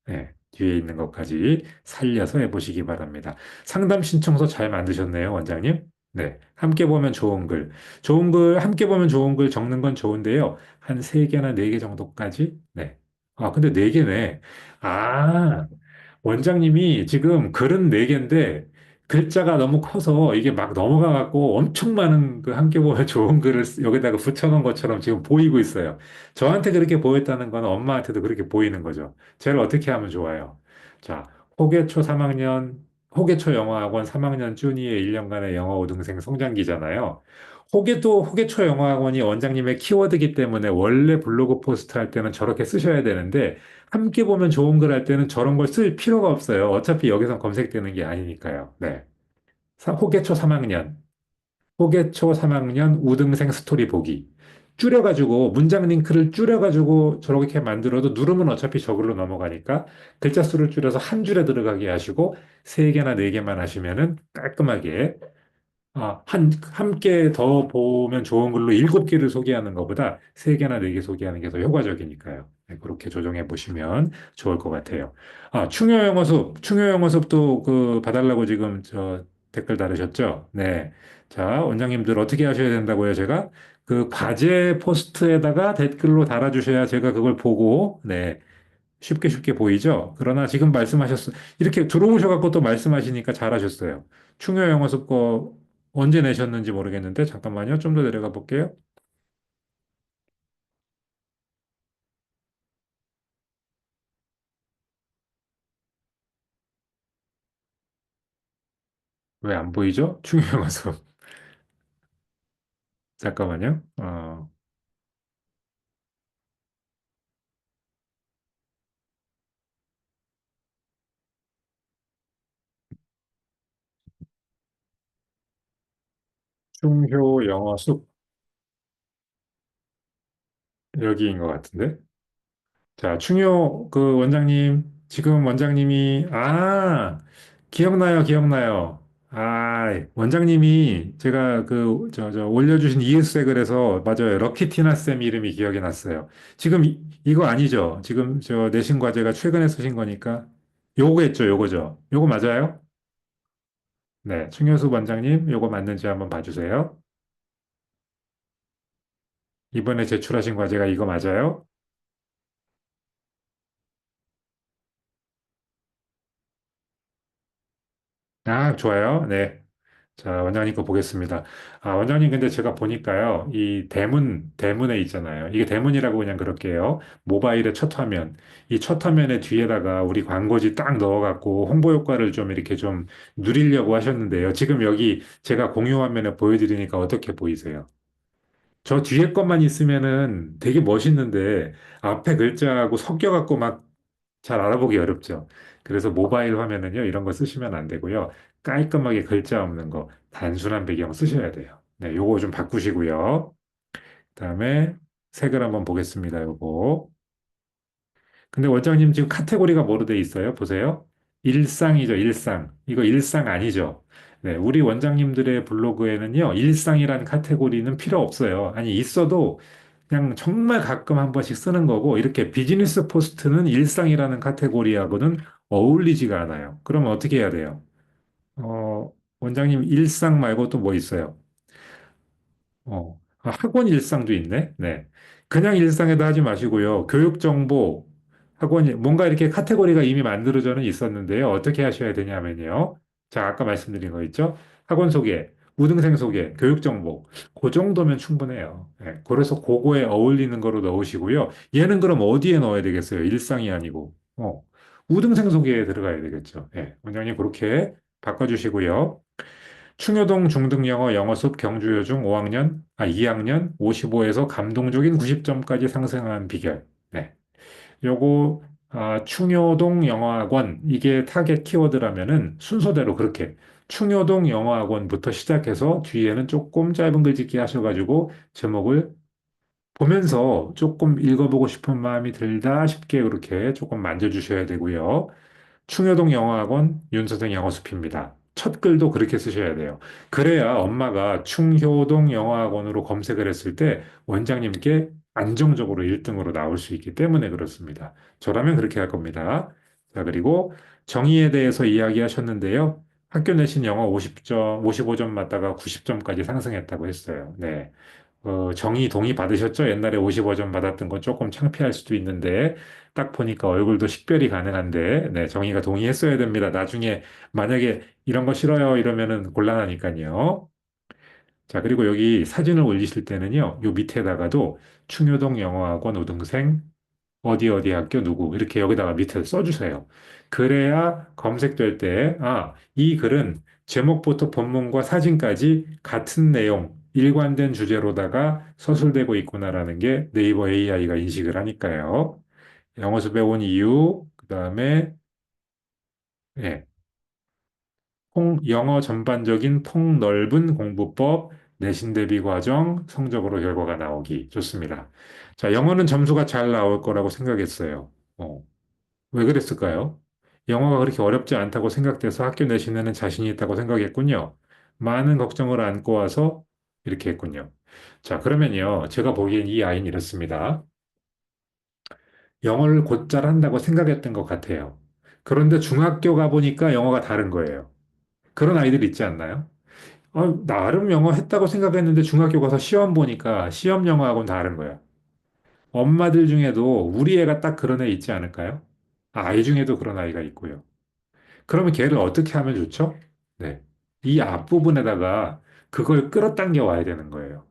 네, 뒤에 있는 것까지 살려서 해보시기 바랍니다. 상담 신청서 잘 만드셨네요, 원장님. 네, 함께 보면 좋은 글. 좋은 글, 함께 보면 좋은 글 적는 건 좋은데요. 한 세개나 4개 정도까지? 네. 아, 근데 4개네. 아, 원장님이 지금 글은 4개인데, 글자가 너무 커서 이게 막 넘어가갖고 엄청 많은 그 함께 보면 좋은 글을 여기다가 붙여놓은 것처럼 지금 보이고 있어요. 저한테 그렇게 보였다는 건 엄마한테도 그렇게 보이는 거죠. 쟤를 어떻게 하면 좋아요? 자, 호계초 3학년, 호계초 영어학원 3학년 쭈니의 1년간의 영어 우등생 성장기잖아요. 호계초 영어학원이 원장님의 키워드이기 때문에 원래 블로그 포스트 할 때는 저렇게 쓰셔야 되는데, 함께 보면 좋은 글 할 때는 저런 걸 쓸 필요가 없어요. 어차피 여기선 검색되는 게 아니니까요. 네. 호계초 3학년. 호계초 3학년 우등생 스토리 보기. 줄여가지고, 문장 링크를 줄여가지고 저렇게 만들어도 누르면 어차피 저글로 넘어가니까 글자 수를 줄여서 한 줄에 들어가게 하시고 3개나 4개만 하시면은 깔끔하게 함께 더 보면 좋은 걸로 7개를 소개하는 것보다 3개나 4개 소개하는 게 더 효과적이니까요. 네, 그렇게 조정해 보시면 좋을 것 같아요. 충효영어습도 그 봐달라고 지금 저 댓글 달으셨죠? 네. 자, 원장님들 어떻게 하셔야 된다고요? 제가 그 과제 포스트에다가 댓글로 달아주셔야 제가 그걸 보고, 네. 쉽게 쉽게 보이죠? 그러나 지금 이렇게 들어오셔갖고 또 말씀하시니까 잘하셨어요. 충효 영어습 거 언제 내셨는지 모르겠는데, 잠깐만요. 좀 더 내려가 볼게요. 왜 안 보이죠? 충효 영어습. 잠깐만요. 충효 영어습 여기인 것 같은데. 자, 충효 그 원장님, 지금 원장님이 기억나요, 기억나요. 원장님이 제가 저 올려주신 이웃색을해서 맞아요. 럭키티나 쌤 이름이 기억이 났어요. 지금 이거 아니죠? 지금 저 내신 과제가 최근에 쓰신 거니까 요거겠죠, 요거죠. 요거 맞아요? 네, 충효수 원장님, 요거 맞는지 한번 봐주세요. 이번에 제출하신 과제가 이거 맞아요? 좋아요. 네. 자, 원장님 거 보겠습니다. 원장님, 근데 제가 보니까요, 이 대문에 있잖아요. 이게 대문이라고 그냥 그럴게요. 모바일의 첫 화면. 이 첫 화면의 뒤에다가 우리 광고지 딱 넣어갖고 홍보 효과를 좀 이렇게 좀 누리려고 하셨는데요. 지금 여기 제가 공유 화면에 보여드리니까 어떻게 보이세요? 저 뒤에 것만 있으면은 되게 멋있는데 앞에 글자하고 섞여갖고 막 잘 알아보기 어렵죠. 그래서 모바일 화면은요, 이런 거 쓰시면 안 되고요. 깔끔하게 글자 없는 거, 단순한 배경 쓰셔야 돼요. 네, 요거 좀 바꾸시고요. 그다음에 색을 한번 보겠습니다. 요거. 근데 원장님 지금 카테고리가 뭐로 돼 있어요? 보세요. 일상이죠, 일상. 이거 일상 아니죠? 네, 우리 원장님들의 블로그에는요, 일상이라는 카테고리는 필요 없어요. 아니, 있어도 그냥 정말 가끔 한 번씩 쓰는 거고, 이렇게 비즈니스 포스트는 일상이라는 카테고리하고는 어울리지가 않아요. 그러면 어떻게 해야 돼요? 어, 원장님 일상 말고 또 뭐 있어요? 학원 일상도 있네. 네. 그냥 일상에다 하지 마시고요. 교육 정보, 학원이, 뭔가 이렇게 카테고리가 이미 만들어져는 있었는데요. 어떻게 하셔야 되냐면요. 자, 아까 말씀드린 거 있죠? 학원 소개, 우등생 소개, 교육 정보. 그 정도면 충분해요. 네. 그래서 그거에 어울리는 거로 넣으시고요. 얘는 그럼 어디에 넣어야 되겠어요? 일상이 아니고. 우등생 소개에 들어가야 되겠죠. 네. 원장님 그렇게 바꿔주시고요. 충효동 중등영어 영어숲 경주여중 2학년 55에서 감동적인 90점까지 상승한 비결. 네. 요거, 충효동 영어학원, 이게 타겟 키워드라면은 순서대로 그렇게 충효동 영어학원부터 시작해서 뒤에는 조금 짧은 글짓기 하셔가지고 제목을 보면서 조금 읽어보고 싶은 마음이 들다 싶게 그렇게 조금 만져주셔야 되고요. 충효동 영어학원 윤서생 영어숲입니다. 첫 글도 그렇게 쓰셔야 돼요. 그래야 엄마가 충효동 영어학원으로 검색을 했을 때 원장님께 안정적으로 1등으로 나올 수 있기 때문에 그렇습니다. 저라면 그렇게 할 겁니다. 자, 그리고 정의에 대해서 이야기하셨는데요. 학교 내신 영어 50점, 55점 맞다가 90점까지 상승했다고 했어요. 네. 정의 동의 받으셨죠? 옛날에 55점 받았던 건 조금 창피할 수도 있는데, 딱 보니까 얼굴도 식별이 가능한데, 네, 정의가 동의했어야 됩니다. 나중에 만약에 이런 거 싫어요 이러면은 곤란하니까요. 자, 그리고 여기 사진을 올리실 때는요, 요 밑에다가도 충효동 영어학원 우등생 어디 어디 학교 누구 이렇게 여기다가 밑에 써주세요. 그래야 검색될 때, 이 글은 제목부터 본문과 사진까지 같은 내용, 일관된 주제로다가 서술되고 있구나라는 게 네이버 AI가 인식을 하니까요. 영어 수배 온 이유, 그 다음에 예, 영어 전반적인 폭넓은 공부법, 내신 대비 과정, 성적으로 결과가 나오기 좋습니다. 자, 영어는 점수가 잘 나올 거라고 생각했어요. 어, 왜 그랬을까요? 영어가 그렇게 어렵지 않다고 생각돼서 학교 내신에는 자신이 있다고 생각했군요. 많은 걱정을 안고 와서 이렇게 했군요. 자, 그러면요. 제가 보기엔 이 아이는 이렇습니다. 영어를 곧잘 한다고 생각했던 것 같아요. 그런데 중학교 가보니까 영어가 다른 거예요. 그런 아이들 있지 않나요? 나름 영어 했다고 생각했는데 중학교 가서 시험 보니까 시험 영어하고는 다른 거야. 엄마들 중에도 우리 애가 딱 그런 애 있지 않을까요? 아이 중에도 그런 아이가 있고요. 그러면 걔를 어떻게 하면 좋죠? 네. 이 앞부분에다가 그걸 끌어당겨 와야 되는 거예요.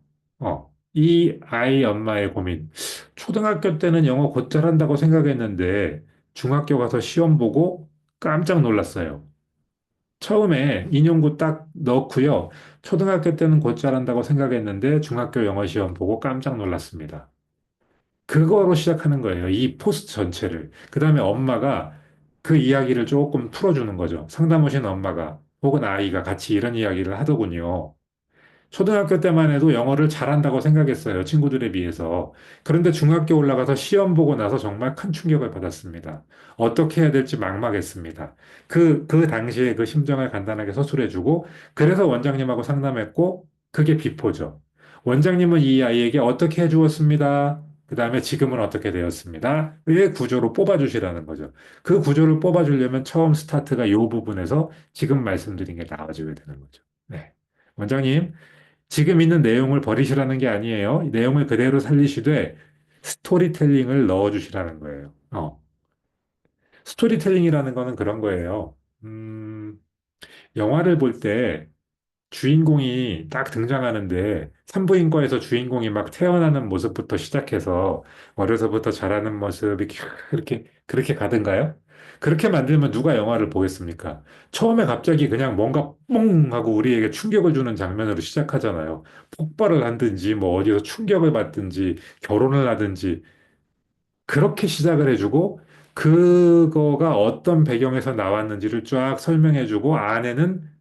이 아이 엄마의 고민. 초등학교 때는 영어 곧잘 한다고 생각했는데 중학교 가서 시험 보고 깜짝 놀랐어요. 처음에 인용구 딱 넣고요. 초등학교 때는 곧잘 한다고 생각했는데 중학교 영어 시험 보고 깜짝 놀랐습니다. 그거로 시작하는 거예요. 이 포스트 전체를. 그 다음에 엄마가 그 이야기를 조금 풀어주는 거죠. 상담 오신 엄마가 혹은 아이가 같이 이런 이야기를 하더군요. 초등학교 때만 해도 영어를 잘한다고 생각했어요. 친구들에 비해서. 그런데 중학교 올라가서 시험 보고 나서 정말 큰 충격을 받았습니다. 어떻게 해야 될지 막막했습니다. 그 당시에 그 심정을 간단하게 서술해주고, 그래서 원장님하고 상담했고, 그게 비포죠. 원장님은 이 아이에게 어떻게 해주었습니다. 그 다음에 지금은 어떻게 되었습니다. 의 구조로 뽑아주시라는 거죠. 그 구조를 뽑아주려면 처음 스타트가 이 부분에서 지금 말씀드린 게 나와줘야 되는 거죠. 네. 원장님, 지금 있는 내용을 버리시라는 게 아니에요. 이 내용을 그대로 살리시되 스토리텔링을 넣어주시라는 거예요. 스토리텔링이라는 거는 그런 거예요. 영화를 볼 때 주인공이 딱 등장하는데 산부인과에서 주인공이 막 태어나는 모습부터 시작해서 어려서부터 자라는 모습이 그렇게 가든가요? 그렇게 만들면 누가 영화를 보겠습니까? 처음에 갑자기 그냥 뭔가 뽕 하고 우리에게 충격을 주는 장면으로 시작하잖아요. 폭발을 하든지 뭐 어디서 충격을 받든지 결혼을 하든지 그렇게 시작을 해주고 그거가 어떤 배경에서 나왔는지를 쫙 설명해주고 안에는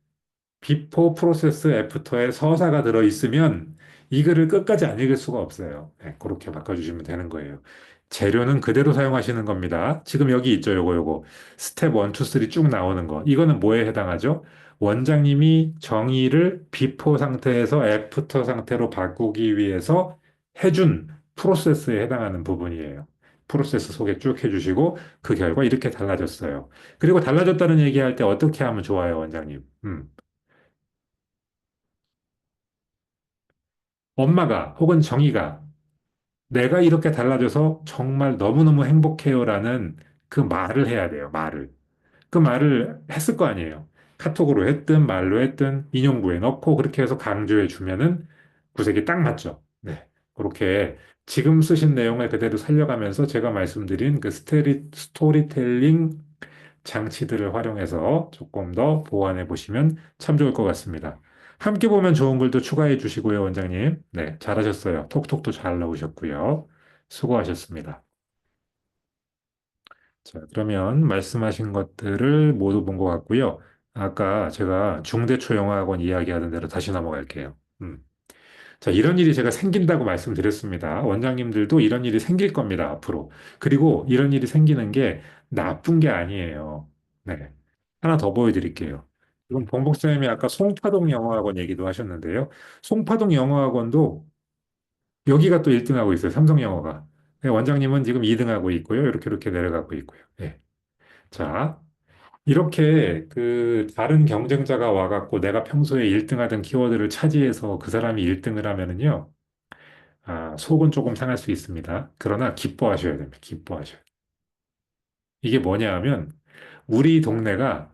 비포 프로세스 애프터에 서사가 들어 있으면 이 글을 끝까지 안 읽을 수가 없어요. 네, 그렇게 바꿔주시면 되는 거예요. 재료는 그대로 사용하시는 겁니다. 지금 여기 있죠, 요거. 스텝 1, 2, 3 쭉 나오는 거. 이거는 뭐에 해당하죠? 원장님이 정의를 비포 상태에서 애프터 상태로 바꾸기 위해서 해준 프로세스에 해당하는 부분이에요. 프로세스 소개 쭉 해주시고 그 결과 이렇게 달라졌어요. 그리고 달라졌다는 얘기할 때 어떻게 하면 좋아요, 원장님? 엄마가 혹은 정의가 내가 이렇게 달라져서 정말 너무너무 행복해요라는 그 말을 해야 돼요, 말을. 그 말을 했을 거 아니에요. 카톡으로 했든 말로 했든 인용부에 넣고 그렇게 해서 강조해 주면은 구색이 딱 맞죠. 네. 그렇게 지금 쓰신 내용을 그대로 살려가면서 제가 말씀드린 그 스토리텔링 장치들을 활용해서 조금 더 보완해 보시면 참 좋을 것 같습니다. 함께 보면 좋은 글도 추가해 주시고요, 원장님. 네, 잘하셨어요. 톡톡도 잘 나오셨고요. 수고하셨습니다. 자, 그러면 말씀하신 것들을 모두 본 것 같고요. 아까 제가 중대초영화학원 이야기하던 대로 다시 넘어갈게요. 자, 이런 일이 제가 생긴다고 말씀드렸습니다. 원장님들도 이런 일이 생길 겁니다, 앞으로. 그리고 이런 일이 생기는 게 나쁜 게 아니에요. 네. 하나 더 보여드릴게요. 이건 봉복사님이 아까 송파동 영어학원 얘기도 하셨는데요. 송파동 영어학원도 여기가 또 1등하고 있어요, 삼성영어가. 네, 원장님은 지금 2등하고 있고요. 이렇게 내려가고 있고요. 네. 자, 이렇게 그 다른 경쟁자가 와갖고 내가 평소에 1등하던 키워드를 차지해서 그 사람이 1등을 하면은요. 속은 조금 상할 수 있습니다. 그러나 기뻐하셔야 됩니다. 기뻐하셔야 돼요. 이게 뭐냐 하면 우리 동네가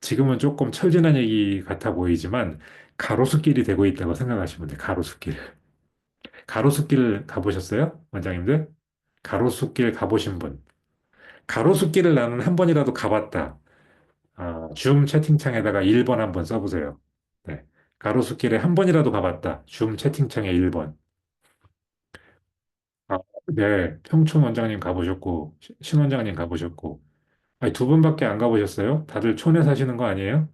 지금은 조금 철진한 얘기 같아 보이지만 가로수길이 되고 있다고 생각하시면 돼요. 가로수길. 가로수길 가보셨어요? 원장님들? 가로수길 가보신 분. 가로수길을 나는 한 번이라도 가봤다. 줌 채팅창에다가 1번 한번 써보세요. 네. 가로수길에 한 번이라도 가봤다. 줌 채팅창에 1번. 아, 네. 평촌 원장님 가보셨고, 신 원장님 가보셨고, 아니, 두 분밖에 안 가보셨어요? 다들 촌에 사시는 거 아니에요?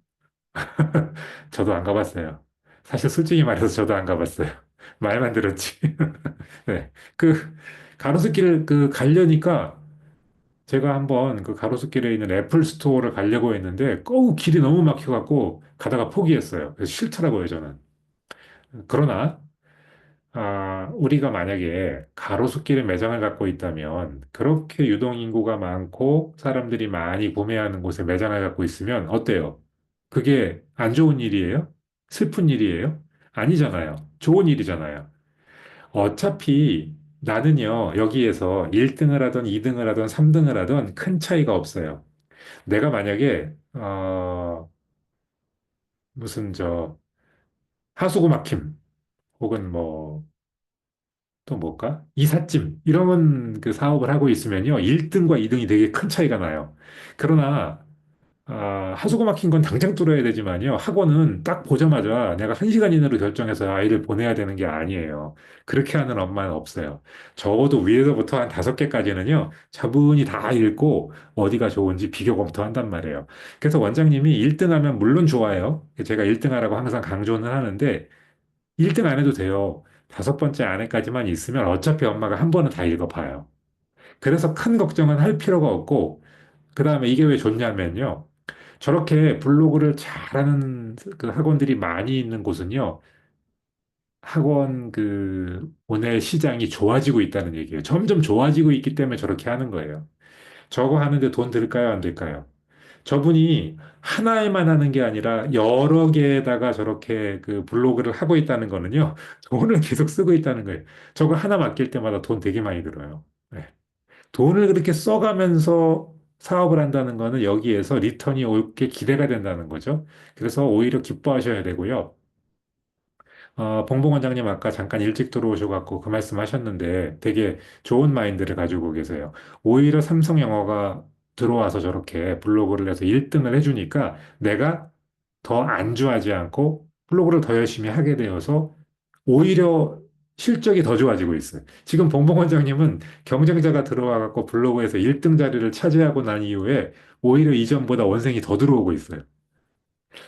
저도 안 가봤어요. 사실 솔직히 말해서 저도 안 가봤어요. 말만 들었지. 네. 그, 가로수길 가려니까 제가 한번 그 가로수길에 있는 애플 스토어를 가려고 했는데, 길이 너무 막혀갖고 가다가 포기했어요. 그래서 싫더라고요, 저는. 그러나, 우리가 만약에 가로수길에 매장을 갖고 있다면 그렇게 유동인구가 많고 사람들이 많이 구매하는 곳에 매장을 갖고 있으면 어때요? 그게 안 좋은 일이에요? 슬픈 일이에요? 아니잖아요. 좋은 일이잖아요. 어차피 나는요, 여기에서 1등을 하던 2등을 하던 3등을 하던 큰 차이가 없어요. 내가 만약에, 무슨 하수구 막힘, 혹은 뭐, 또 뭘까? 이삿짐 이런 그 사업을 하고 있으면요. 1등과 2등이 되게 큰 차이가 나요. 그러나 하수구 막힌 건 당장 뚫어야 되지만요. 학원은 딱 보자마자 내가 1시간 이내로 결정해서 아이를 보내야 되는 게 아니에요. 그렇게 하는 엄마는 없어요. 적어도 위에서부터 한 5개까지는요. 차분히 다 읽고 어디가 좋은지 비교 검토한단 말이에요. 그래서 원장님이 1등 하면 물론 좋아요. 제가 1등 하라고 항상 강조는 하는데 1등 안 해도 돼요. 5번째 안에까지만 있으면 어차피 엄마가 한 번은 다 읽어봐요. 그래서 큰 걱정은 할 필요가 없고, 그 다음에 이게 왜 좋냐면요. 저렇게 블로그를 잘하는 그 학원들이 많이 있는 곳은요. 학원 오늘 시장이 좋아지고 있다는 얘기예요. 점점 좋아지고 있기 때문에 저렇게 하는 거예요. 저거 하는데 돈 들까요? 안 들까요? 저분이 하나에만 하는 게 아니라 여러 개에다가 저렇게 그 블로그를 하고 있다는 거는요, 돈을 계속 쓰고 있다는 거예요. 저거 하나 맡길 때마다 돈 되게 많이 들어요. 네. 돈을 그렇게 써가면서 사업을 한다는 거는 여기에서 리턴이 올 게 기대가 된다는 거죠. 그래서 오히려 기뻐하셔야 되고요. 봉봉 원장님 아까 잠깐 일찍 들어오셔갖고 그 말씀 하셨는데 되게 좋은 마인드를 가지고 계세요. 오히려 삼성영어가 들어와서 저렇게 블로그를 해서 1등을 해주니까 내가 더 안주하지 않고 블로그를 더 열심히 하게 되어서 오히려 실적이 더 좋아지고 있어요. 지금 봉봉 원장님은 경쟁자가 들어와갖고 블로그에서 1등 자리를 차지하고 난 이후에 오히려 이전보다 원생이 더 들어오고 있어요.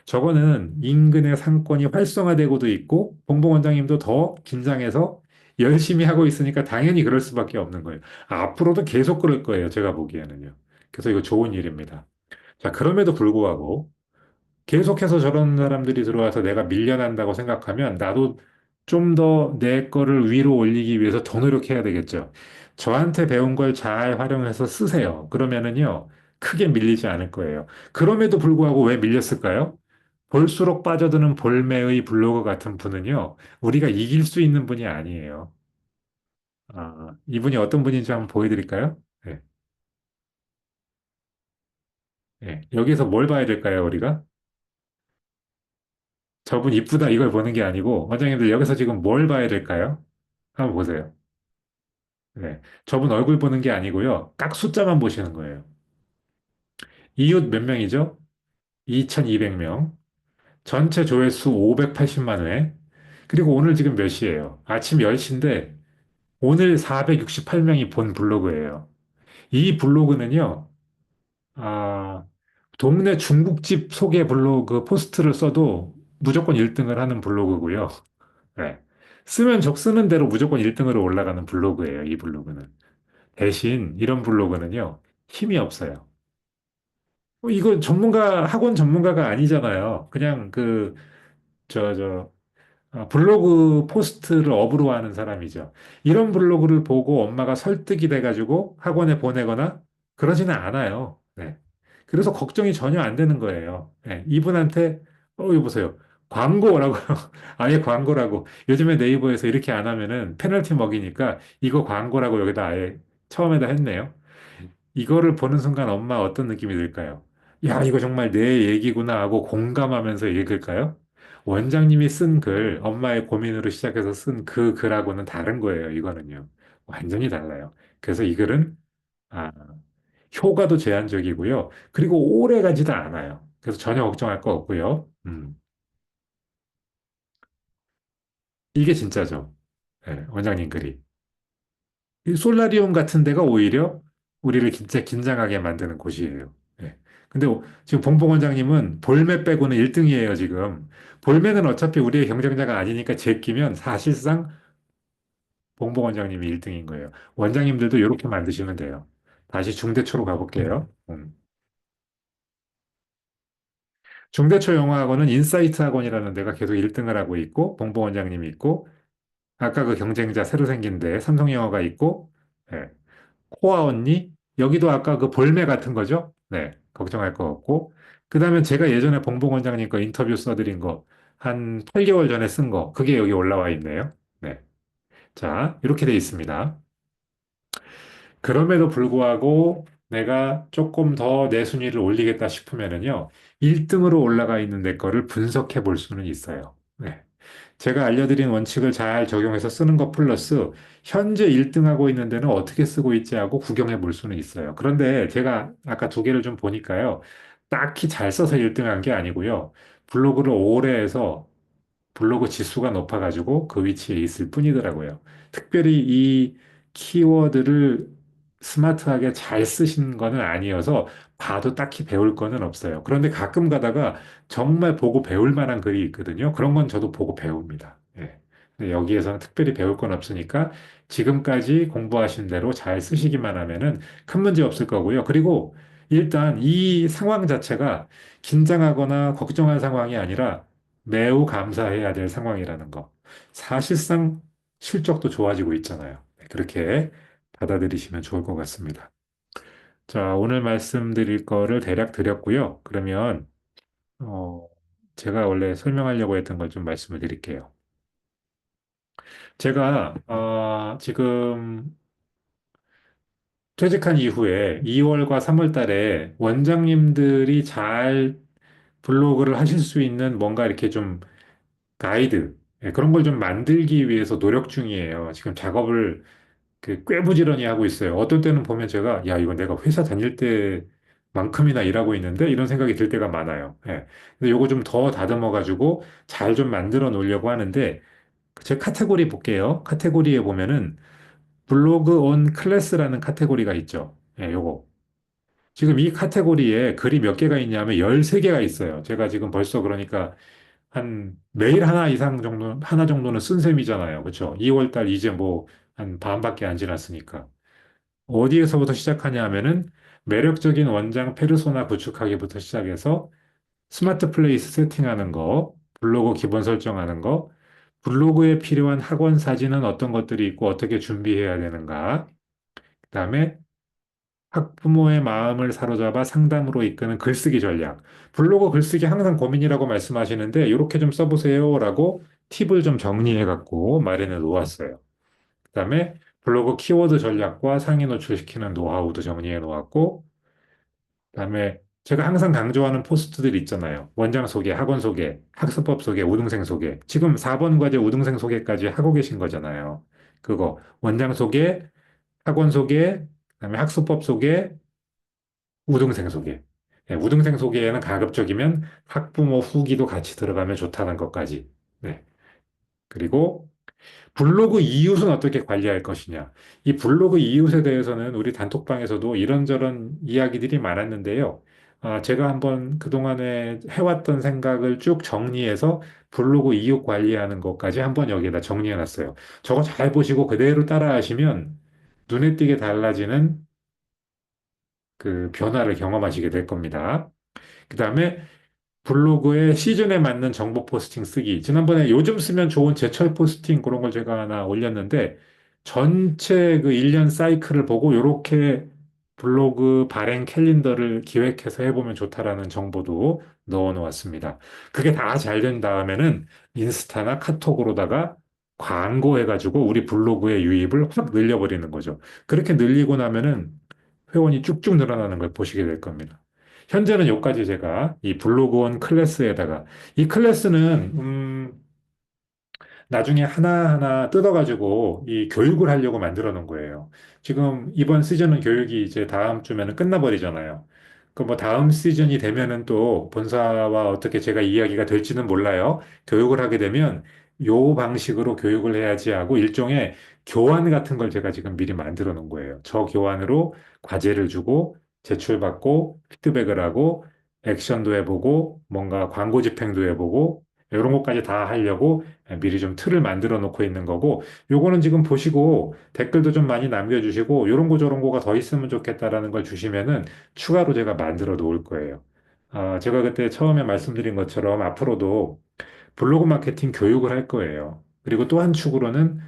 저거는 인근의 상권이 활성화되고도 있고 봉봉 원장님도 더 긴장해서 열심히 하고 있으니까 당연히 그럴 수밖에 없는 거예요. 앞으로도 계속 그럴 거예요. 제가 보기에는요. 그래서 이거 좋은 일입니다. 자, 그럼에도 불구하고 계속해서 저런 사람들이 들어와서 내가 밀려난다고 생각하면 나도 좀 더 내 거를 위로 올리기 위해서 더 노력해야 되겠죠. 저한테 배운 걸 잘 활용해서 쓰세요. 그러면은요, 크게 밀리지 않을 거예요. 그럼에도 불구하고 왜 밀렸을까요? 볼수록 빠져드는 볼매의 블로거 같은 분은요, 우리가 이길 수 있는 분이 아니에요. 이분이 어떤 분인지 한번 보여드릴까요? 네, 네. 여기서 뭘 봐야 될까요, 우리가? 저분 이쁘다 이걸 보는 게 아니고, 원장님들 여기서 지금 뭘 봐야 될까요? 한번 보세요. 네. 저분 얼굴 보는 게 아니고요. 딱 숫자만 보시는 거예요. 이웃 몇 명이죠? 2200명. 전체 조회수 580만 회. 그리고 오늘 지금 몇 시예요? 아침 10시인데, 오늘 468명이 본 블로그예요. 이 블로그는요, 아, 동네 중국집 소개 블로그 포스트를 써도 무조건 1등을 하는 블로그고요. 네. 쓰면 적 쓰는 대로 무조건 1등으로 올라가는 블로그예요, 이 블로그는. 대신 이런 블로그는요, 힘이 없어요. 이거 학원 전문가가 아니잖아요. 그냥 저, 저, 블로그 포스트를 업으로 하는 사람이죠. 이런 블로그를 보고 엄마가 설득이 돼가지고 학원에 보내거나 그러지는 않아요. 네. 그래서 걱정이 전혀 안 되는 거예요. 네. 이분한테, 이거 보세요. 광고라고, 아예 광고라고. 요즘에 네이버에서 이렇게 안 하면은 페널티 먹이니까 이거 광고라고 여기다 아예 처음에다 했네요. 이거를 보는 순간 엄마 어떤 느낌이 들까요? 야, 이거 정말 내 얘기구나 하고 공감하면서 읽을까요? 원장님이 쓴 글, 엄마의 고민으로 시작해서 쓴 그 글하고는 다른 거예요, 이거는요. 완전히 달라요. 그래서 이 글은, 아, 효과도 제한적이고요. 그리고 오래 가지도 않아요. 그래서 전혀 걱정할 거 없고요. 이게 진짜죠. 네, 원장님 글이. 이 솔라리움 같은 데가 오히려 우리를 진짜 긴장하게 만드는 곳이에요. 예. 근데 지금 봉봉 원장님은 볼매 빼고는 1등이에요, 지금. 볼매는 어차피 우리의 경쟁자가 아니니까 제끼면 사실상 봉봉 원장님이 1등인 거예요. 원장님들도 이렇게 만드시면 돼요. 다시 중대초로 가볼게요. 중대초 영어학원은 인사이트 학원이라는 데가 계속 1등을 하고 있고, 봉봉 원장님이 있고, 아까 그 경쟁자 새로 생긴 데 삼성영어가 있고, 예. 코아 언니? 여기도 아까 그 볼매 같은 거죠? 네, 걱정할 거 없고. 그 다음에 제가 예전에 봉봉 원장님 거 인터뷰 써드린 거, 한 8개월 전에 쓴 거, 그게 여기 올라와 있네요. 네. 자, 이렇게 돼 있습니다. 그럼에도 불구하고 내가 조금 더 내 순위를 올리겠다 싶으면은요, 1등으로 올라가 있는 내 거를 분석해 볼 수는 있어요. 네. 제가 알려드린 원칙을 잘 적용해서 쓰는 것 플러스 현재 1등하고 있는 데는 어떻게 쓰고 있지 하고 구경해 볼 수는 있어요. 그런데 제가 아까 두 개를 좀 보니까요. 딱히 잘 써서 1등한 게 아니고요. 블로그를 오래 해서 블로그 지수가 높아가지고 그 위치에 있을 뿐이더라고요. 특별히 이 키워드를 스마트하게 잘 쓰신 거는 아니어서 봐도 딱히 배울 거는 없어요. 그런데 가끔 가다가 정말 보고 배울 만한 글이 있거든요. 그런 건 저도 보고 배웁니다. 예. 근데 여기에서는 특별히 배울 건 없으니까 지금까지 공부하신 대로 잘 쓰시기만 하면은 큰 문제 없을 거고요. 그리고 일단 이 상황 자체가 긴장하거나 걱정할 상황이 아니라 매우 감사해야 될 상황이라는 거. 사실상 실적도 좋아지고 있잖아요. 네, 그렇게 받아들이시면 좋을 것 같습니다. 자, 오늘 말씀드릴 거를 대략 드렸고요. 그러면 어, 제가 원래 설명하려고 했던 걸 좀 말씀을 드릴게요. 제가 지금 퇴직한 이후에 2월과 3월 달에 원장님들이 잘 블로그를 하실 수 있는 뭔가 이렇게 좀 가이드, 그런 걸 좀 만들기 위해서 노력 중이에요. 지금 작업을 꽤 부지런히 하고 있어요. 어떤 때는 보면 제가, 야, 이거 내가 회사 다닐 때만큼이나 일하고 있는데? 이런 생각이 들 때가 많아요. 예. 근데 요거 좀 더 다듬어가지고 잘 좀 만들어 놓으려고 하는데, 제 카테고리 볼게요. 카테고리에 보면은 블로그 온 클래스라는 카테고리가 있죠. 예, 요거. 지금 이 카테고리에 글이 몇 개가 있냐면 13개가 있어요. 제가 지금 벌써 그러니까 한 매일 하나 이상 정도, 하나 정도는 쓴 셈이잖아요. 그렇죠? 2월 달 이제 뭐 한 반밖에 안 지났으니까. 어디에서부터 시작하냐 하면은 매력적인 원장 페르소나 구축하기부터 시작해서 스마트 플레이스 세팅하는 거, 블로그 기본 설정하는 거, 블로그에 필요한 학원 사진은 어떤 것들이 있고 어떻게 준비해야 되는가, 그다음에 학부모의 마음을 사로잡아 상담으로 이끄는 글쓰기 전략. 블로그 글쓰기 항상 고민이라고 말씀하시는데 이렇게 좀 써보세요라고 팁을 좀 정리해 갖고 마련해 놓았어요. 그다음에 블로그 키워드 전략과 상위 노출시키는 노하우도 정리해 놓았고, 그다음에 제가 항상 강조하는 포스트들 있잖아요. 원장 소개, 학원 소개, 학습법 소개, 우등생 소개. 지금 4번 과제 우등생 소개까지 하고 계신 거잖아요. 그거 원장 소개, 학원 소개, 그다음에 학습법 소개, 우등생 소개. 우등생 소개에는 가급적이면 학부모 후기도 같이 들어가면 좋다는 것까지. 네. 그리고 블로그 이웃은 어떻게 관리할 것이냐. 이 블로그 이웃에 대해서는 우리 단톡방에서도 이런저런 이야기들이 많았는데요. 제가 한번 그동안에 해왔던 생각을 쭉 정리해서 블로그 이웃 관리하는 것까지 한번 여기에다 정리해 놨어요. 저거 잘 보시고 그대로 따라 하시면 눈에 띄게 달라지는 그 변화를 경험하시게 될 겁니다. 그 다음에 블로그에 시즌에 맞는 정보 포스팅 쓰기. 지난번에 요즘 쓰면 좋은 제철 포스팅 그런 걸 제가 하나 올렸는데 전체 그 1년 사이클을 보고 이렇게 블로그 발행 캘린더를 기획해서 해보면 좋다라는 정보도 넣어 놓았습니다. 그게 다 잘 된 다음에는 인스타나 카톡으로다가 광고해가지고 우리 블로그의 유입을 확 늘려버리는 거죠. 그렇게 늘리고 나면은 회원이 쭉쭉 늘어나는 걸 보시게 될 겁니다. 현재는 여기까지 제가 이 블로그원 클래스에다가 이 클래스는 나중에 하나하나 뜯어가지고 이 교육을 하려고 만들어 놓은 거예요. 지금 이번 시즌은 교육이 이제 다음 주면은 끝나버리잖아요. 그 뭐 다음 시즌이 되면은 또 본사와 어떻게 제가 이야기가 될지는 몰라요. 교육을 하게 되면 요 방식으로 교육을 해야지 하고 일종의 교환 같은 걸 제가 지금 미리 만들어 놓은 거예요. 저 교환으로 과제를 주고 제출받고 피드백을 하고 액션도 해보고 뭔가 광고 집행도 해보고 이런 것까지 다 하려고 미리 좀 틀을 만들어 놓고 있는 거고, 요거는 지금 보시고 댓글도 좀 많이 남겨주시고, 요런 거 저런 거가 더 있으면 좋겠다라는 걸 주시면은 추가로 제가 만들어 놓을 거예요. 제가 그때 처음에 말씀드린 것처럼 앞으로도 블로그 마케팅 교육을 할 거예요. 그리고 또 한 축으로는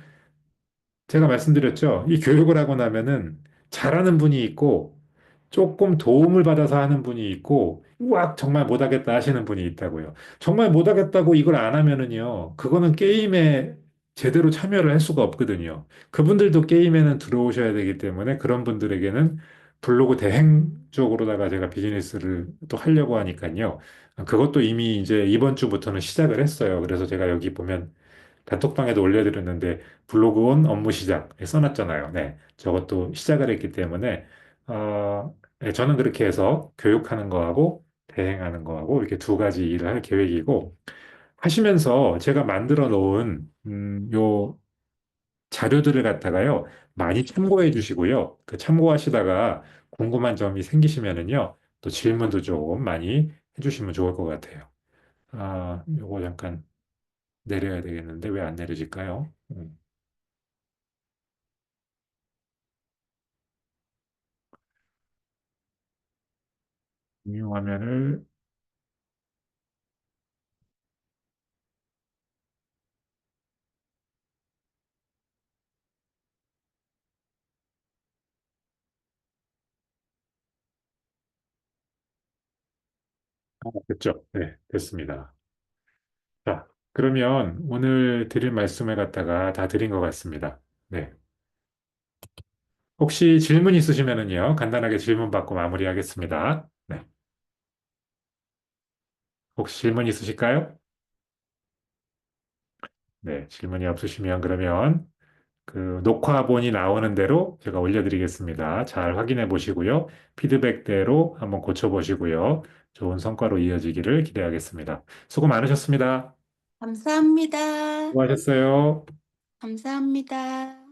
제가 말씀드렸죠. 이 교육을 하고 나면은 잘하는 분이 있고 조금 도움을 받아서 하는 분이 있고 우악 정말 못하겠다 하시는 분이 있다고요. 정말 못하겠다고 이걸 안 하면은요. 그거는 게임에 제대로 참여를 할 수가 없거든요. 그분들도 게임에는 들어오셔야 되기 때문에 그런 분들에게는 블로그 대행 쪽으로다가 제가 비즈니스를 또 하려고 하니까요. 그것도 이미 이제 이번 주부터는 시작을 했어요. 그래서 제가 여기 보면 단톡방에도 올려드렸는데 블로그 온 업무 시작 써놨잖아요. 네, 저것도 시작을 했기 때문에 네, 저는 그렇게 해서 교육하는 거하고 대행하는 거하고 이렇게 두 가지 일을 할 계획이고 하시면서 제가 만들어 놓은 요 자료들을 갖다가요 많이 참고해 주시고요. 그 참고하시다가 궁금한 점이 생기시면은요 또 질문도 좀 많이 해주시면 좋을 것 같아요. 요거 잠깐 내려야 되겠는데 왜 안 내려질까요? 공유 화면을 됐죠? 네, 됐습니다. 자, 그러면 오늘 드릴 말씀을 갖다가 다 드린 것 같습니다. 네. 혹시 질문 있으시면은요, 간단하게 질문 받고 마무리하겠습니다. 네. 혹시 질문 있으실까요? 네, 질문이 없으시면 그러면 그 녹화본이 나오는 대로 제가 올려드리겠습니다. 잘 확인해 보시고요. 피드백대로 한번 고쳐보시고요. 좋은 성과로 이어지기를 기대하겠습니다. 수고 많으셨습니다. 감사합니다. 수고하셨어요. 감사합니다.